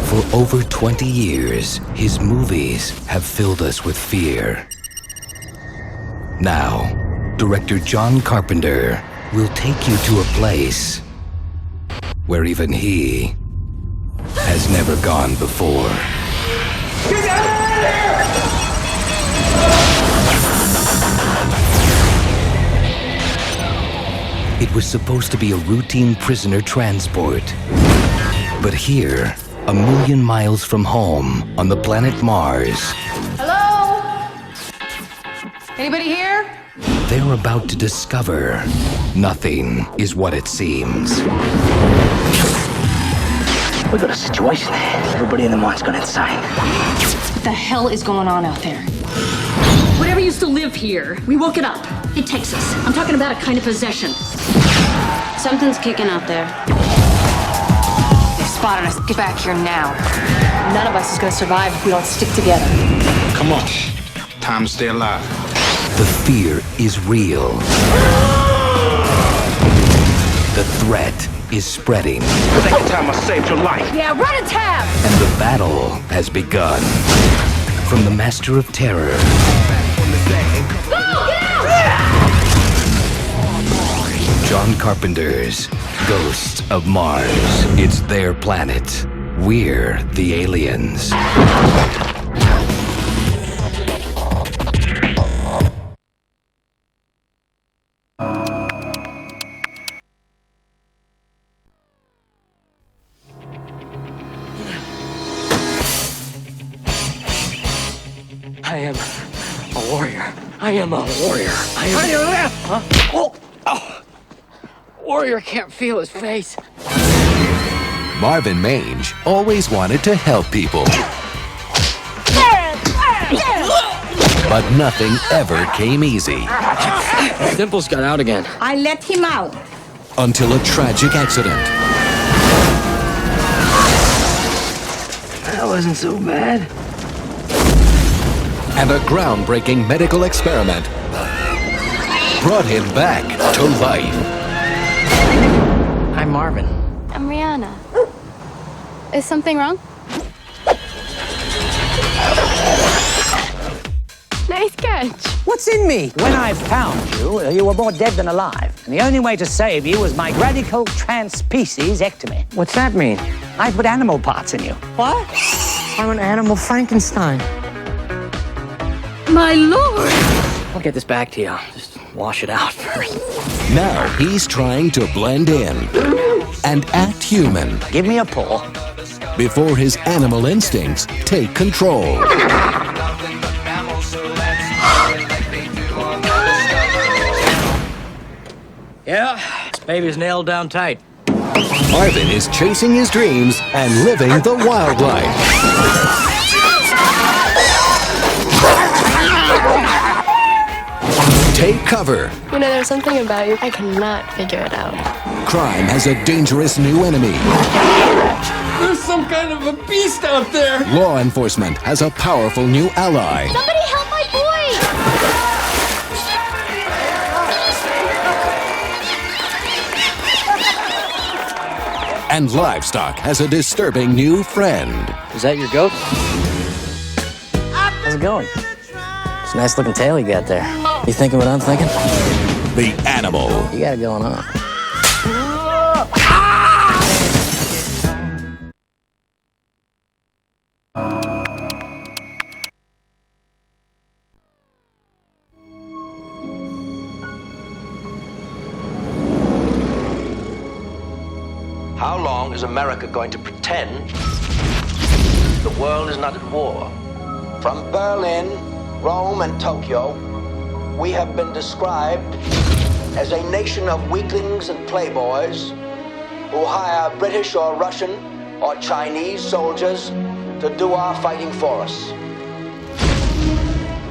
Speaker 17: For over 20 years, his movies have filled us with fear. Now, director John Carpenter will take you to a place where even he has never gone before.
Speaker 8: Get out of
Speaker 17: It was supposed to be a routine prisoner transport. But here, a million miles from home, on the planet Mars,
Speaker 1: Hello? Anybody here?
Speaker 17: they're about to discover nothing is what it seems.
Speaker 14: We got a situation. Everybody in the mine's gone insane.
Speaker 2: What the hell is going on out there? Whatever used to live here, we woke it up. It takes us. I'm talking about a kind of possession.
Speaker 1: Something's kicking out there.
Speaker 2: They've spotted us. Get back here now. None of us is gonna survive if we don't stick together.
Speaker 11: Come on. Time to stay alive.
Speaker 17: The fear is real. The threat is spreading.
Speaker 11: Second time I saved your life.
Speaker 2: Yeah, run a tab!
Speaker 17: And the battle has begun. From the master of terror
Speaker 2: Go! Get out!
Speaker 17: John Carpenter's Ghosts of Mars. It's their planet. We're the aliens.
Speaker 14: I am a warrior. I am a warrior. I am. Huh? Oh! Oh! Warrior can't feel his face.
Speaker 10: Marvin Mange always wanted to help people.
Speaker 17: But nothing ever came easy.
Speaker 14: Dimples got out again.
Speaker 7: I let him out.
Speaker 17: Until a tragic accident.
Speaker 14: That wasn't so bad.
Speaker 17: And a groundbreaking medical experiment brought him back to life.
Speaker 14: I'm Marvin.
Speaker 18: I'm Rihanna. Is something wrong? Nice catch.
Speaker 19: What's in me? When I found you, you were more dead than alive. And the only way to save you was my radical transspeciesectomy.
Speaker 14: What's that mean?
Speaker 19: I put animal parts in you. What?
Speaker 14: I'm an animal Frankenstein.
Speaker 18: My lord!
Speaker 14: I'll get this back to you. Just wash it out first.
Speaker 17: Now he's trying to blend in and act human.
Speaker 19: Give me a paw.
Speaker 17: Before his animal instincts take control.
Speaker 19: Yeah, this baby's nailed down tight.
Speaker 17: Marvin is chasing his dreams and living the wild life. Take cover.
Speaker 18: You know, there's something about you. I cannot figure it out.
Speaker 17: Crime has a dangerous new enemy.
Speaker 16: There's some kind of a beast out there.
Speaker 17: Law enforcement has a powerful new ally.
Speaker 18: Somebody help my boy!
Speaker 17: And livestock has a disturbing new friend.
Speaker 14: Is that your goat? How's it going? It's a nice looking tail you got there. You thinking what I'm thinking?
Speaker 17: The animal.
Speaker 14: You got it going on.
Speaker 20: How long is America going to pretend the world is not at war? From Berlin, Rome, and Tokyo, we have been described as a nation of weaklings and playboys who hire British or Russian or Chinese soldiers to do our fighting for us.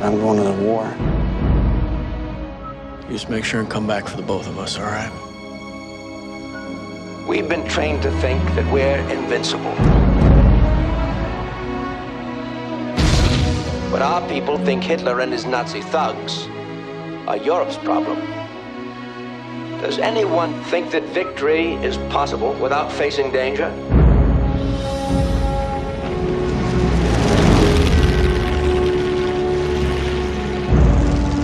Speaker 12: I'm going to the war. You just make sure and come back for the both of us, all right?
Speaker 20: We've been trained to think that we're invincible. But our people think Hitler and his Nazi thugs are Europe's problem. Does anyone think that victory is possible without facing danger?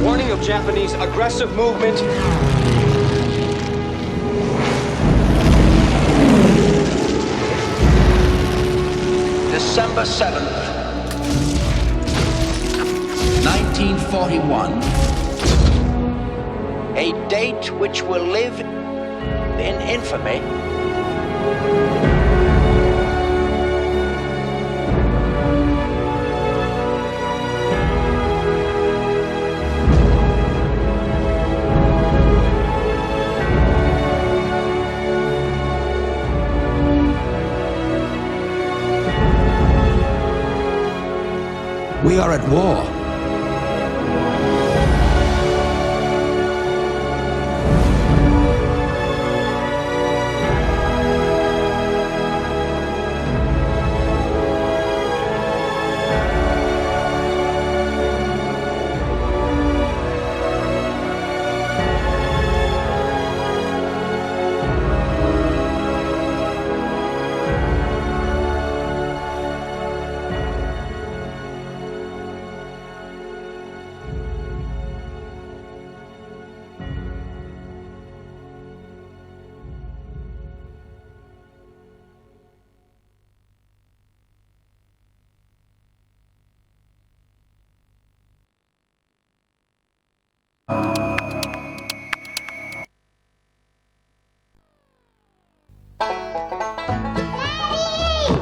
Speaker 21: Warning of Japanese aggressive movement.
Speaker 20: December 7th, 1941. A date which will live in infamy.
Speaker 17: We are at war.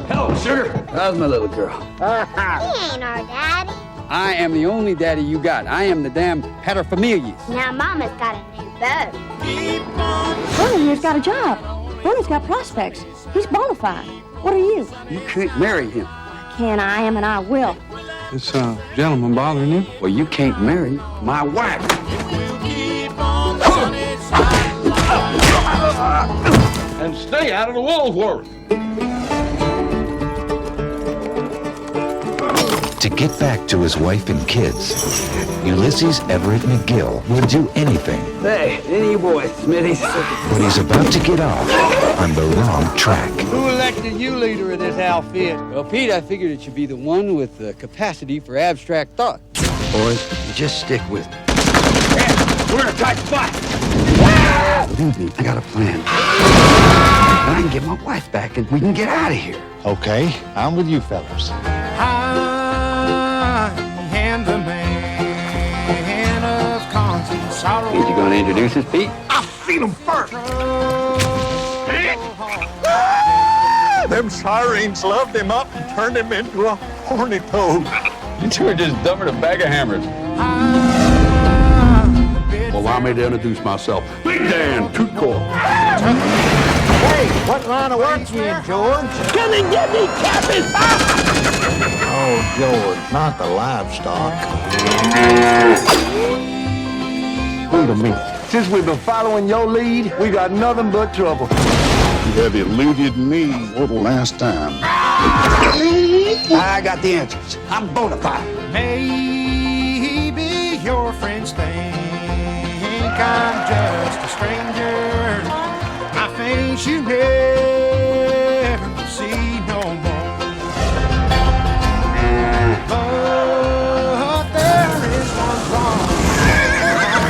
Speaker 22: Hello, sugar. How's my little girl?
Speaker 23: He ain't our daddy.
Speaker 22: I am the only daddy you got. I am the damn paterfamilias.
Speaker 23: Now Mama's got a new beau.
Speaker 2: Vernon here's got a job. Vernon's got prospects. He's bona fide. What are you?
Speaker 22: You can't marry him.
Speaker 2: Can I am and I will.
Speaker 22: This gentleman bothering you?
Speaker 3: Well, you can't marry my wife.
Speaker 22: And stay out of the Woolworth.
Speaker 17: To get back to his wife and kids, Ulysses Everett McGill will do anything.
Speaker 3: Hey, any boy, Smitty's.
Speaker 17: But he's about to get off on the wrong track.
Speaker 22: Who elected you leader of this outfit?
Speaker 3: Well, Pete, I figured it should be the one with the capacity for abstract thought. Boys, just stick with me.
Speaker 22: Yeah, we're in a tight spot.
Speaker 3: Believe me, I got a plan. I can get my wife back and we can get out of here.
Speaker 6: Okay, I'm with you fellas.
Speaker 7: And the man of constant sorrow.
Speaker 3: Is you going to introduce us, Pete?
Speaker 6: I'll feed them first. Them sirens loved him up and turned him into a horny toad.
Speaker 22: You two are just dumber than a bag of hammers.
Speaker 6: Well, allow me to introduce myself. Big Dan, Toot Core.
Speaker 7: Hey, what line of work you in, George?
Speaker 6: Come and get me, Captain! Oh, George, not the livestock.
Speaker 22: Wait a minute. Since we've been following your lead, we got nothing but trouble.
Speaker 6: You have eluded me for the last time.
Speaker 3: I got the answers. I'm bona fide.
Speaker 7: Maybe your friends think I'm just a stranger. My face you never see no more. But there is one wrong.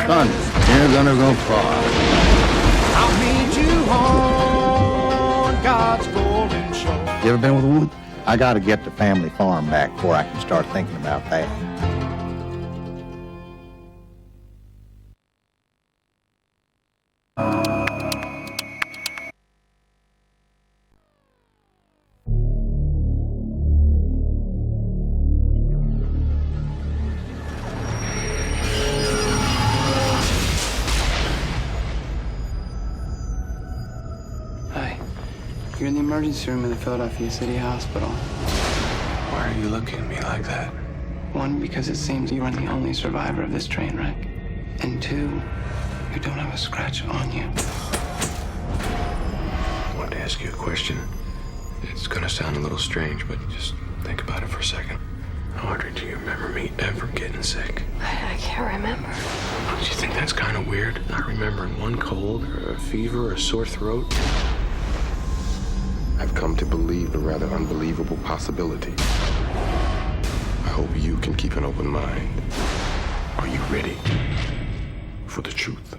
Speaker 6: Son, you're gonna go far.
Speaker 7: I'll meet you on God's golden shore.
Speaker 6: You ever been with a woman? I gotta get the family farm back before I can start thinking about that.
Speaker 9: You're in the emergency room in the Philadelphia City Hospital.
Speaker 15: Why are you looking at me like that?
Speaker 9: One, because it seems you are the only survivor of this train wreck. And two, you don't have a scratch on you.
Speaker 15: I wanted to ask you a question. It's gonna sound a little strange, but just think about it for a second. Audrey, do you remember me ever getting sick?
Speaker 18: I can't remember.
Speaker 15: Do you think that's kind of weird? Not remembering one cold, or a fever, or a sore throat?
Speaker 24: I've come to believe a rather unbelievable possibility. I hope you can keep an open mind. Are you ready for the truth?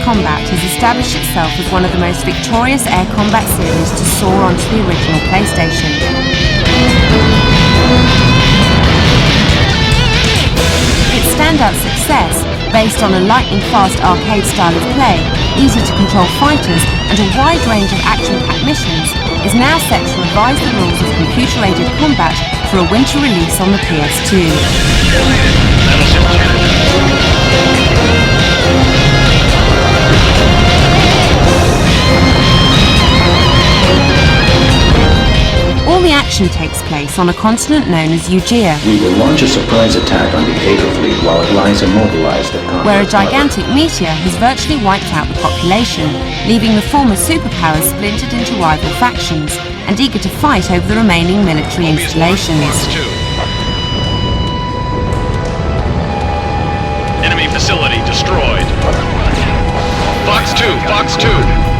Speaker 1: Combat has established itself as one of the most victorious air combat series to soar onto the original PlayStation. Its standout success, based on a lightning-fast arcade style of play, easy to control fighters, and a wide range of action-packed missions, is now set to revise the rules of computer-aided combat for a winter release on the PS2. All the action takes place base on a continent known as Eugea,
Speaker 4: We will launch a surprise attack on the Ada fleet while it lies immobilized at Conrad
Speaker 1: where a
Speaker 4: Harbor.
Speaker 1: gigantic meteor has virtually wiped out the population, leaving the former superpowers splintered into rival factions and eager to fight over the remaining military installations.
Speaker 5: Enemy facility destroyed. Fox 2, Fox 2,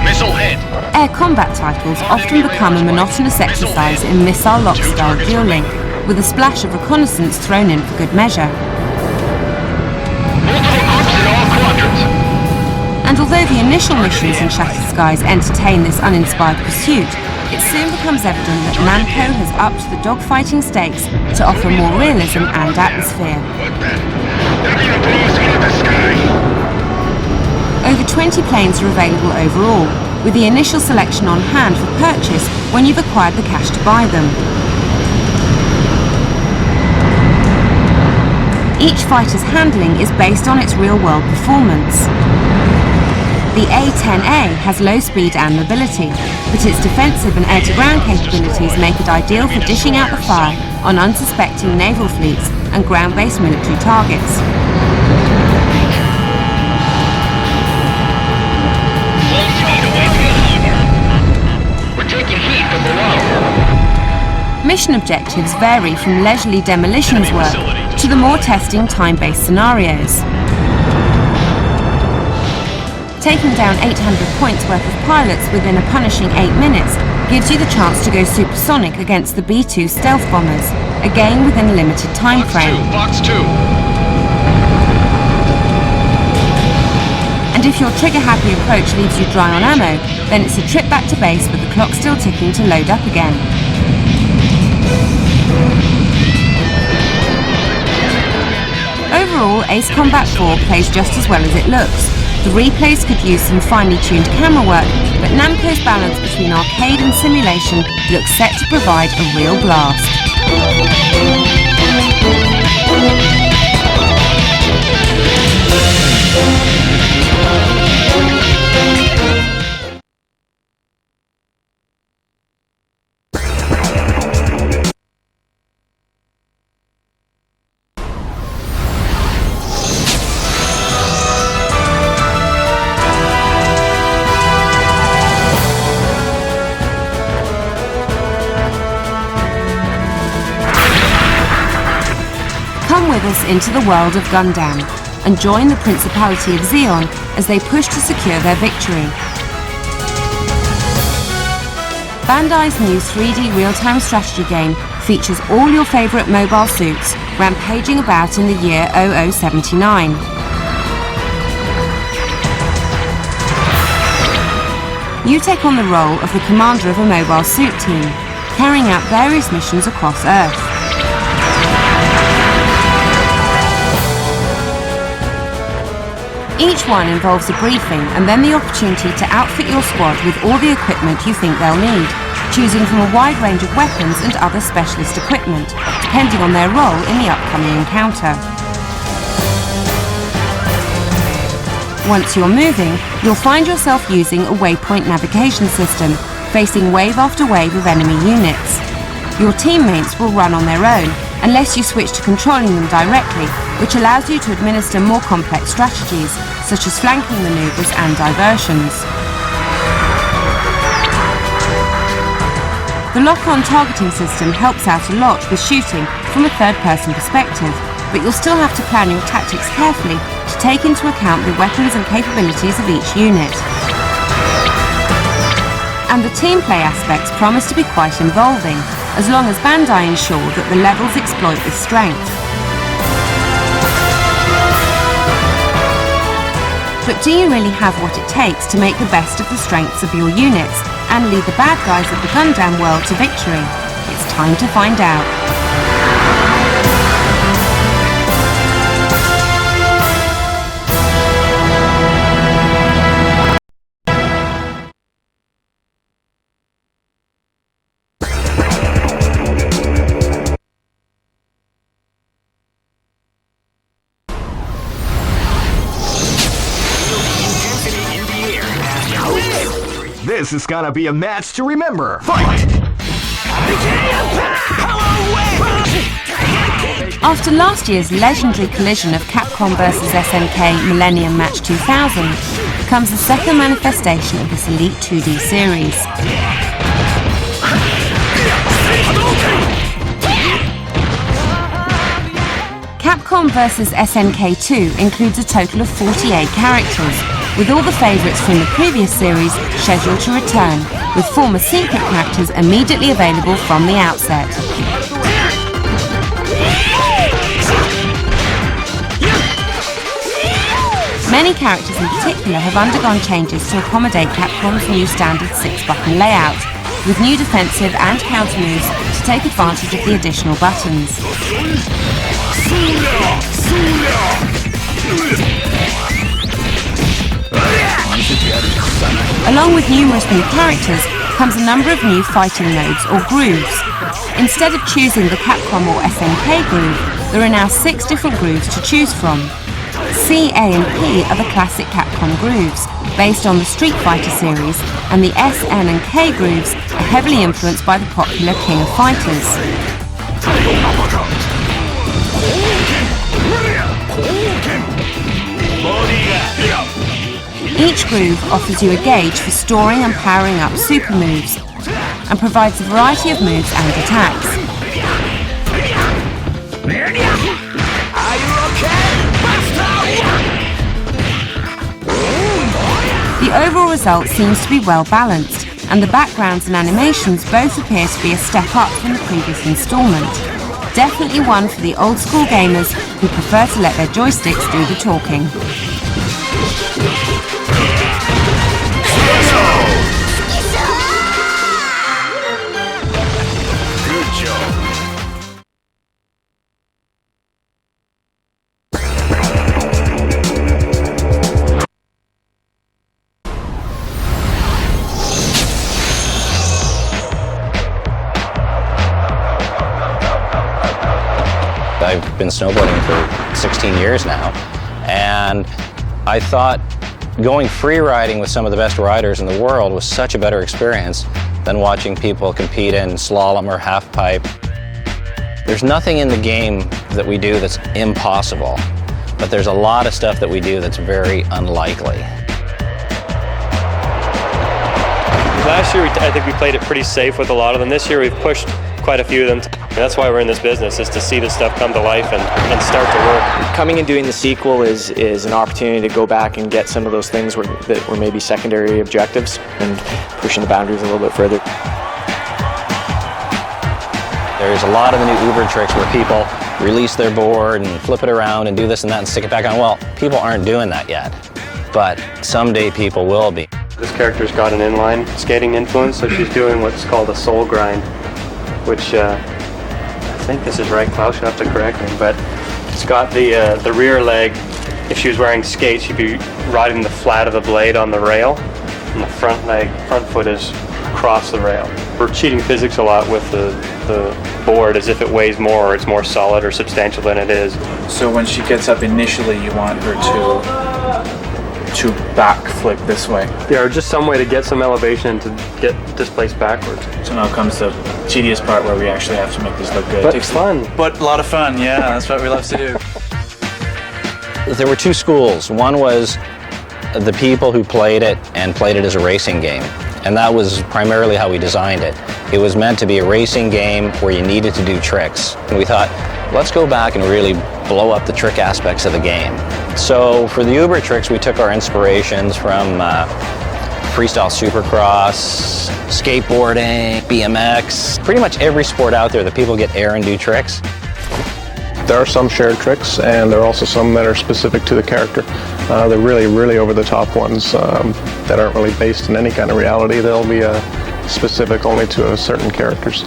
Speaker 5: missile hit.
Speaker 1: Air combat titles often become a monotonous exercise in missile lock-style dueling, with a splash of reconnaissance thrown in for good measure. And although the initial missions in Shattered Skies entertain this uninspired pursuit, it soon becomes evident that Namco has upped the dogfighting stakes to offer more realism and atmosphere. Over 20 planes are available overall, with the initial selection on hand for purchase when you've acquired the cash to buy them. Each fighter's handling is based on its real-world performance. The A-10A has low speed and mobility, but its defensive and air-to-ground capabilities make it ideal for dishing out the fire on unsuspecting naval fleets and ground-based military targets. Mission objectives vary from leisurely demolitions work to the more testing time-based scenarios. Taking down 800 points worth of pilots within a punishing 8 minutes gives you the chance to go supersonic against the B-2 stealth bombers, again within a limited time frame.
Speaker 5: Fox 2.
Speaker 1: And if your trigger-happy approach leaves you dry on ammo, then it's a trip back to base with the clock still ticking to load up again. Overall, Ace Combat 4 plays just as well as it looks. The replays could use some finely tuned camera work, but Namco's balance between arcade and simulation looks set to provide a real blast. Come with us into the world of Gundam and join the Principality of Zeon as they push to secure their victory. Bandai's new 3D real-time strategy game features all your favourite mobile suits rampaging about in the year 0079. You take on the role of the commander of a mobile suit team, carrying out various missions across Earth. Each one involves a briefing and then the opportunity to outfit your squad with all the equipment you think they'll need, choosing from a wide range of weapons and other specialist equipment, depending on their role in the upcoming encounter. Once you're moving, you'll find yourself using a waypoint navigation system, facing wave after wave of enemy units. Your teammates will run on their own, unless you switch to controlling them directly, which allows you to administer more complex strategies, such as flanking maneuvers and diversions. The lock-on targeting system helps out a lot with shooting from a third-person perspective, but you'll still have to plan your tactics carefully to take into account the weapons and capabilities of each unit. And the team play aspects promise to be quite involving, as long as Bandai ensure that the levels exploit this strength. But do you really have what it takes to make the best of the strengths of your units and lead the bad guys of the Gundam world to victory? It's time to find out.
Speaker 8: This is gonna be a match to remember. Fight!
Speaker 7: Hello,
Speaker 1: After last year's legendary collision of Capcom vs SNK Millennium Match 2000, comes the second manifestation of this Elite 2D series. Capcom vs SNK 2 includes a total of 48 characters, with all the favourites from the previous series scheduled to return, with former secret characters immediately available from the outset. Many characters in particular have undergone changes to accommodate Capcom's new standard 6-button layout, with new defensive and counter moves to take advantage of the additional buttons. Along with numerous new characters comes a number of new fighting modes or grooves. Instead of choosing the Capcom or SNK groove, there are now 6 different grooves to choose from. C, A and P are the classic Capcom grooves, based on the Street Fighter series, and the S, N and K grooves are heavily influenced by the popular King of Fighters. Each groove offers you a gauge for storing and powering up super moves, and provides a variety of moves and attacks. The overall result seems to be well balanced, and the backgrounds and animations both appear to be a step up from the previous instalment. Definitely one for the old school gamers who prefer to let their joysticks do the talking.
Speaker 5: Good job.
Speaker 8: I've been snowboarding for 16 years now, and I thought going free riding with some of the best riders in the world was such a better experience than watching people compete in slalom or half pipe. There's nothing in the game that we do that's impossible, but there's a lot of stuff that we do that's very unlikely.
Speaker 10: Last year, I think we played it pretty safe with a lot of them. This year, we've pushed quite a few of them. And that's why we're in this business, is to see this stuff come to life and start to work.
Speaker 11: Coming and doing the sequel is an opportunity to go back and get some of those things that were maybe secondary objectives and pushing the boundaries a little bit further.
Speaker 8: There's a lot of the new Uber tricks where people release their board and flip it around and do this and that and stick it back on. Well, people aren't doing that yet, but someday people will be.
Speaker 10: This character's got an inline skating influence, so she's doing what's called a soul grind, which I think this is right, Klaus, you'll have to correct me, but it's got the rear leg. If she was wearing skates, she'd be riding the flat of the blade on the rail, and the front foot is across the rail. We're cheating physics a lot with the board as if it weighs more or it's more solid or substantial than it is.
Speaker 13: So when she gets up initially, you want her to back flip this way.
Speaker 10: Yeah, or just some way to get some elevation to get displaced backwards.
Speaker 13: So now comes the tedious part where we actually have to make this look good.
Speaker 10: But it's fun.
Speaker 13: But a lot of fun, yeah, that's what we love to do.
Speaker 8: There were 2 schools. One was the people who played it and played it as a racing game. And that was primarily how we designed it. It was meant to be a racing game where you needed to do tricks. And we thought, let's go back and really blow up the trick aspects of the game. So for the Uber tricks, we took our inspirations from freestyle supercross, skateboarding, BMX, pretty much every sport out there that people get air and do tricks.
Speaker 25: There are some shared tricks, and there are also some that are specific to the character. They're really, really over-the-top ones that aren't really based in any kind of reality. They'll be specific only to certain characters.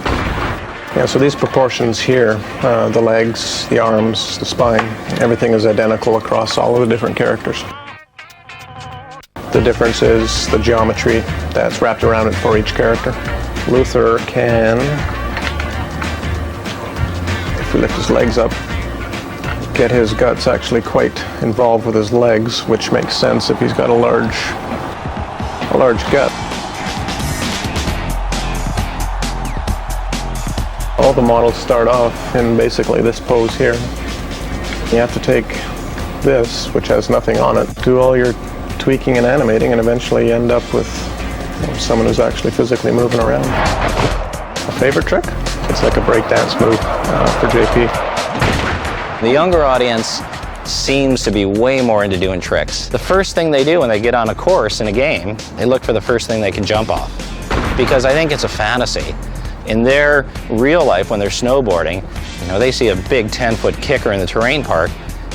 Speaker 25: Yeah, so these proportions here, the legs, the arms, the spine, everything is identical across all of the different characters. The difference is the geometry that's wrapped around it for each character. Luther can, if we lift his legs up, get his guts actually quite involved with his legs, which makes sense if he's got a large gut. the models start off in basically this pose here. You have to take this, which has nothing on it, do all your tweaking and animating, and eventually you end up with someone who's actually physically moving around. A favorite trick? It's like a breakdance move for JP.
Speaker 8: The younger audience seems to be way more into doing tricks. The first thing they do when they get on a course in a game, they look for the first thing they can jump off. Because I think it's a fantasy. In their real life, when they're snowboarding, they see a big 10-foot kicker in the terrain park,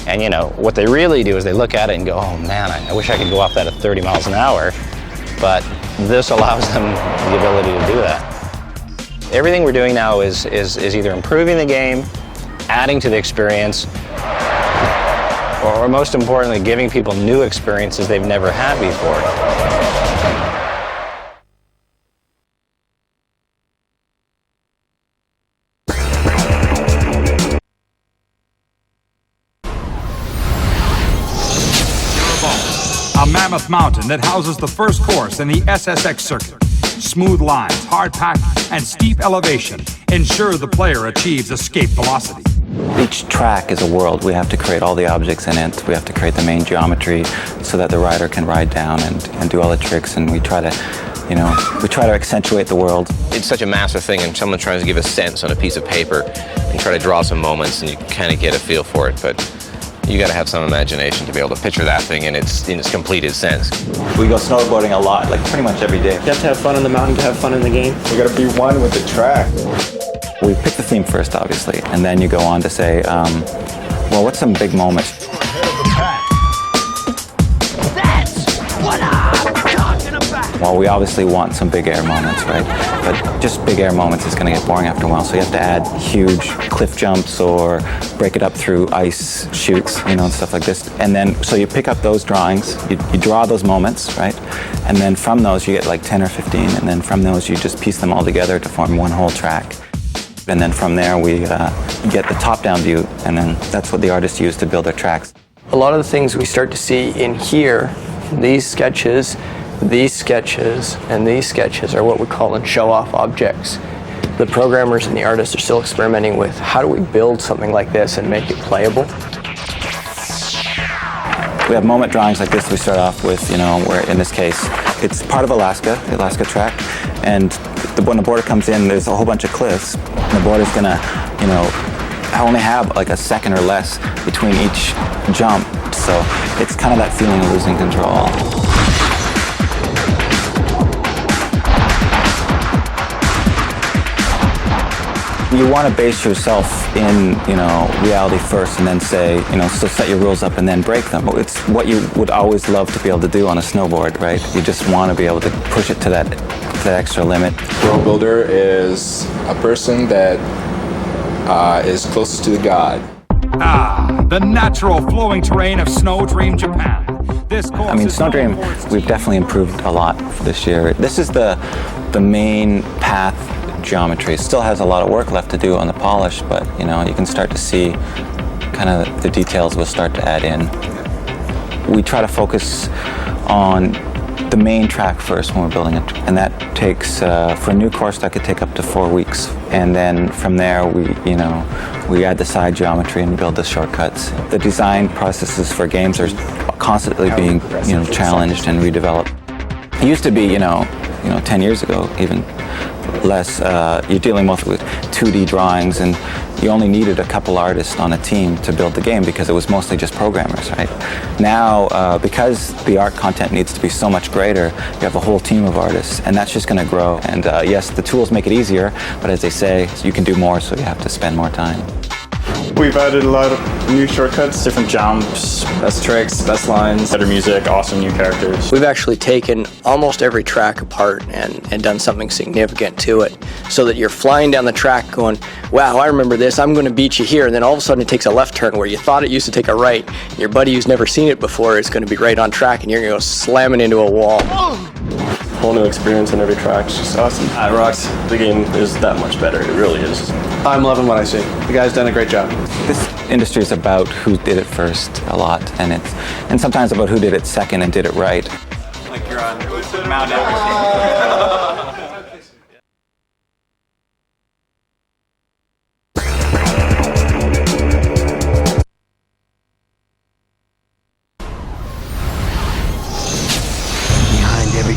Speaker 8: and what they really do is they look at it and go, oh man, I wish I could go off that at 30 miles an hour. But this allows them the ability to do that. Everything we're doing now is either improving the game, adding to the experience, or most importantly, giving people new experiences they've never had before.
Speaker 12: A mammoth mountain that houses the first course in the SSX circuit. Smooth lines, hard pack, and steep elevation ensure the player achieves escape velocity.
Speaker 14: Each track is a world. We have to create all the objects in it. We have to create the main geometry so that the rider can ride down and do all the tricks, and we try to accentuate the world.
Speaker 16: It's such a massive thing, and someone tries to give a sense on a piece of paper and try to draw some moments, and you kind of get a feel for it, but you got to have some imagination to be able to picture that thing in its completed sense.
Speaker 14: We go snowboarding a lot, like pretty much every day.
Speaker 11: You have to have fun on the mountain to have fun in the game.
Speaker 14: You got to be one with the track. We pick the theme first, obviously, and then you go on to say, well, what's some big moments?
Speaker 7: That's what I'm talking about.
Speaker 14: Well, we obviously want some big air moments, right? But just big air moments is going to get boring after a while, so you have to add huge cliff jumps or break it up through ice chutes, and stuff like this. And then, so you pick up those drawings, you draw those moments, right? And then from those you get like 10 or 15, and then from those you just piece them all together to form one whole track. And then from there we get the top-down view, and then that's what the artists use to build their tracks.
Speaker 11: A lot of the things we start to see in here, these sketches, and these sketches are what we call show-off objects. The programmers and the artists are still experimenting with how do we build something like this and make it playable.
Speaker 14: We have moment drawings like this we start off with, where in this case, it's part of Alaska, the Alaska track, and when the border comes in, there's a whole bunch of cliffs, and the border's gonna, only have like a second or less between each jump, so it's kind of that feeling of losing control. You want to base yourself in, reality first, and then say, so set your rules up and then break them. It's what you would always love to be able to do on a snowboard, right? You just want to be able to push it to that extra limit.
Speaker 19: World builder is a person that is closest to the god.
Speaker 12: The natural flowing terrain of Snow Dream, Japan.
Speaker 14: Snow Dream, we've definitely improved a lot for this year. This is the main path geometry. It still has a lot of work left to do on the polish, but you can start to see kind of the details we'll start to add in. We try to focus on the main track first when we're building it, and that takes for a new course that could take up to 4 weeks, and then from there we add the side geometry and build the shortcuts. The design processes for games are constantly being challenged and redeveloped. It used to be 10 years ago, even less, you're dealing mostly with 2D drawings, and you only needed a couple artists on a team to build the game because it was mostly just programmers, right? Now, because the art content needs to be so much greater, you have a whole team of artists, and that's just going to grow. And yes, the tools make it easier, but as they say, you can do more, so you have to spend more time.
Speaker 21: We've added a lot of new shortcuts, different jumps, best tricks, best lines, better music, awesome new characters.
Speaker 11: We've actually taken almost every track apart and done something significant to it, so that you're flying down the track going, wow, I remember this, I'm going to beat you here, and then all of a sudden it takes a left turn where you thought it used to take a right, and your buddy who's never seen it before is going to be right on track, and you're going to go slamming into a wall.
Speaker 21: Whole new experience on every track. It's just awesome. It rocks. The game is that much better. It really is. I'm loving what I see. The guy's done a great job.
Speaker 14: This industry is about who did it first a lot, and sometimes about who did it second and did it right.
Speaker 13: Like you're on Mount Everest.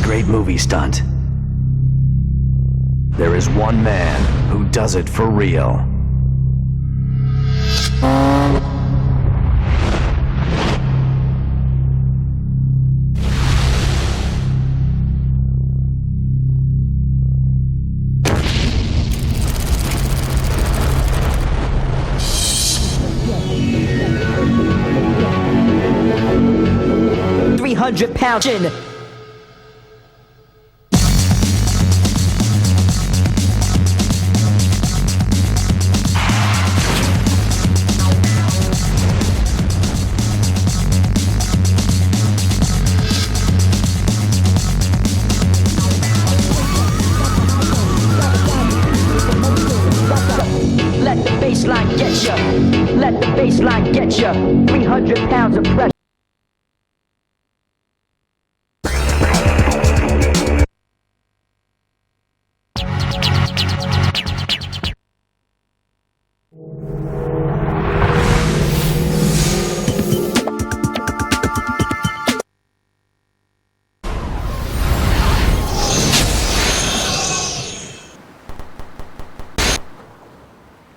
Speaker 2: great movie stunt. There is one man who does it for real.
Speaker 17: £300 chin. Let the baseline get ya. Let the baseline get ya. 300 pounds of pressure.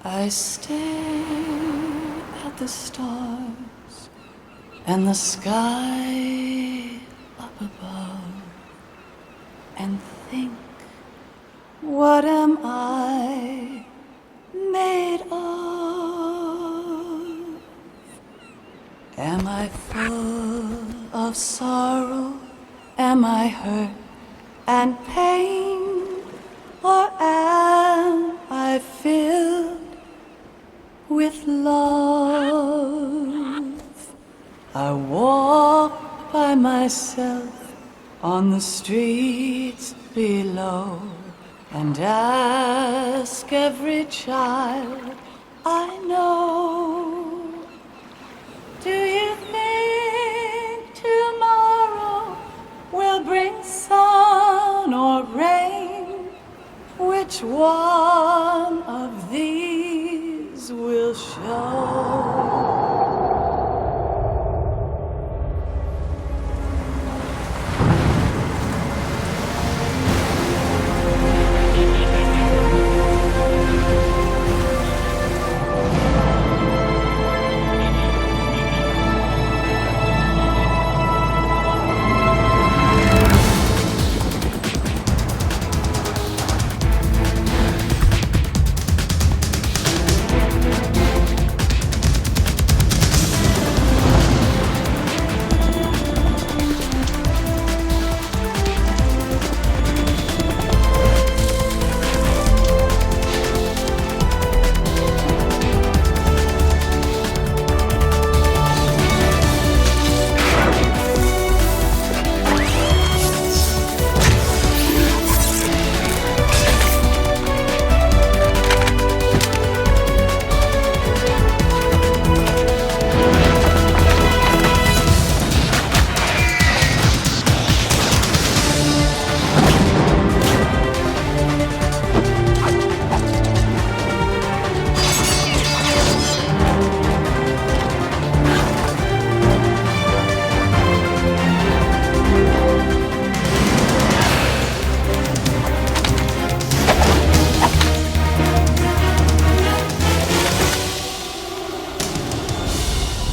Speaker 20: I stare at the stars and the sky up above and think, what am I made of? Am I full of sorrow? Am I hurt and pain? Or am I filled with love? I walk by myself on the streets below and ask every child I know, do you think tomorrow will bring sun or rain? Which one of these will show?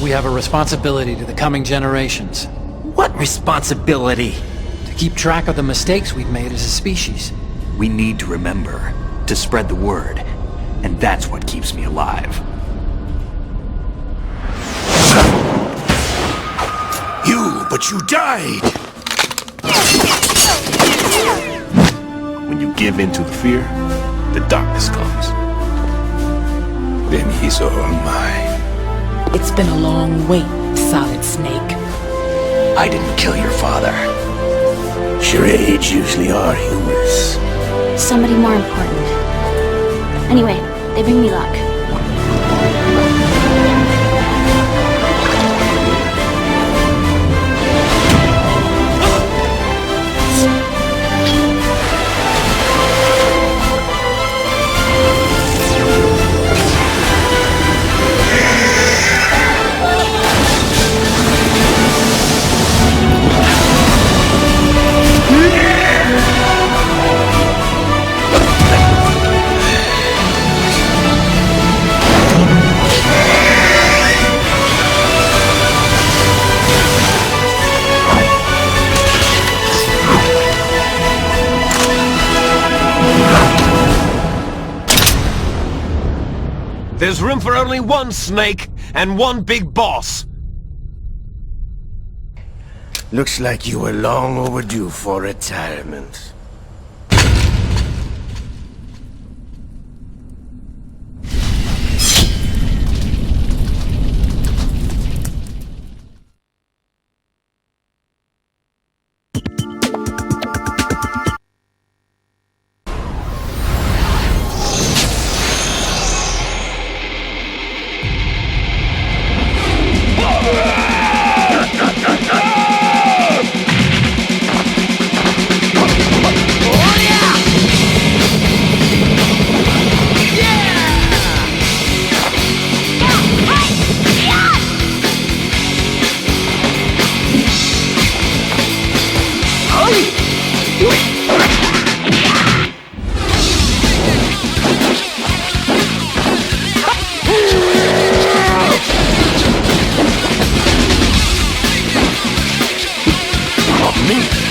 Speaker 22: We have a responsibility to the coming generations.
Speaker 23: What responsibility?
Speaker 22: To keep track of the mistakes we've made as a species.
Speaker 23: We need to remember, to spread the word, and that's what keeps me alive.
Speaker 26: But you died! When you give in to the fear, the darkness comes. Then he's all mine.
Speaker 27: It's been a long wait, Solid Snake.
Speaker 26: I didn't kill your father. Charades usually are humorous.
Speaker 18: Somebody more important. Anyway, they bring me luck.
Speaker 26: Yeah!
Speaker 1: There's room for only one snake and one big boss.
Speaker 3: Looks like you were long overdue for retirement. Me?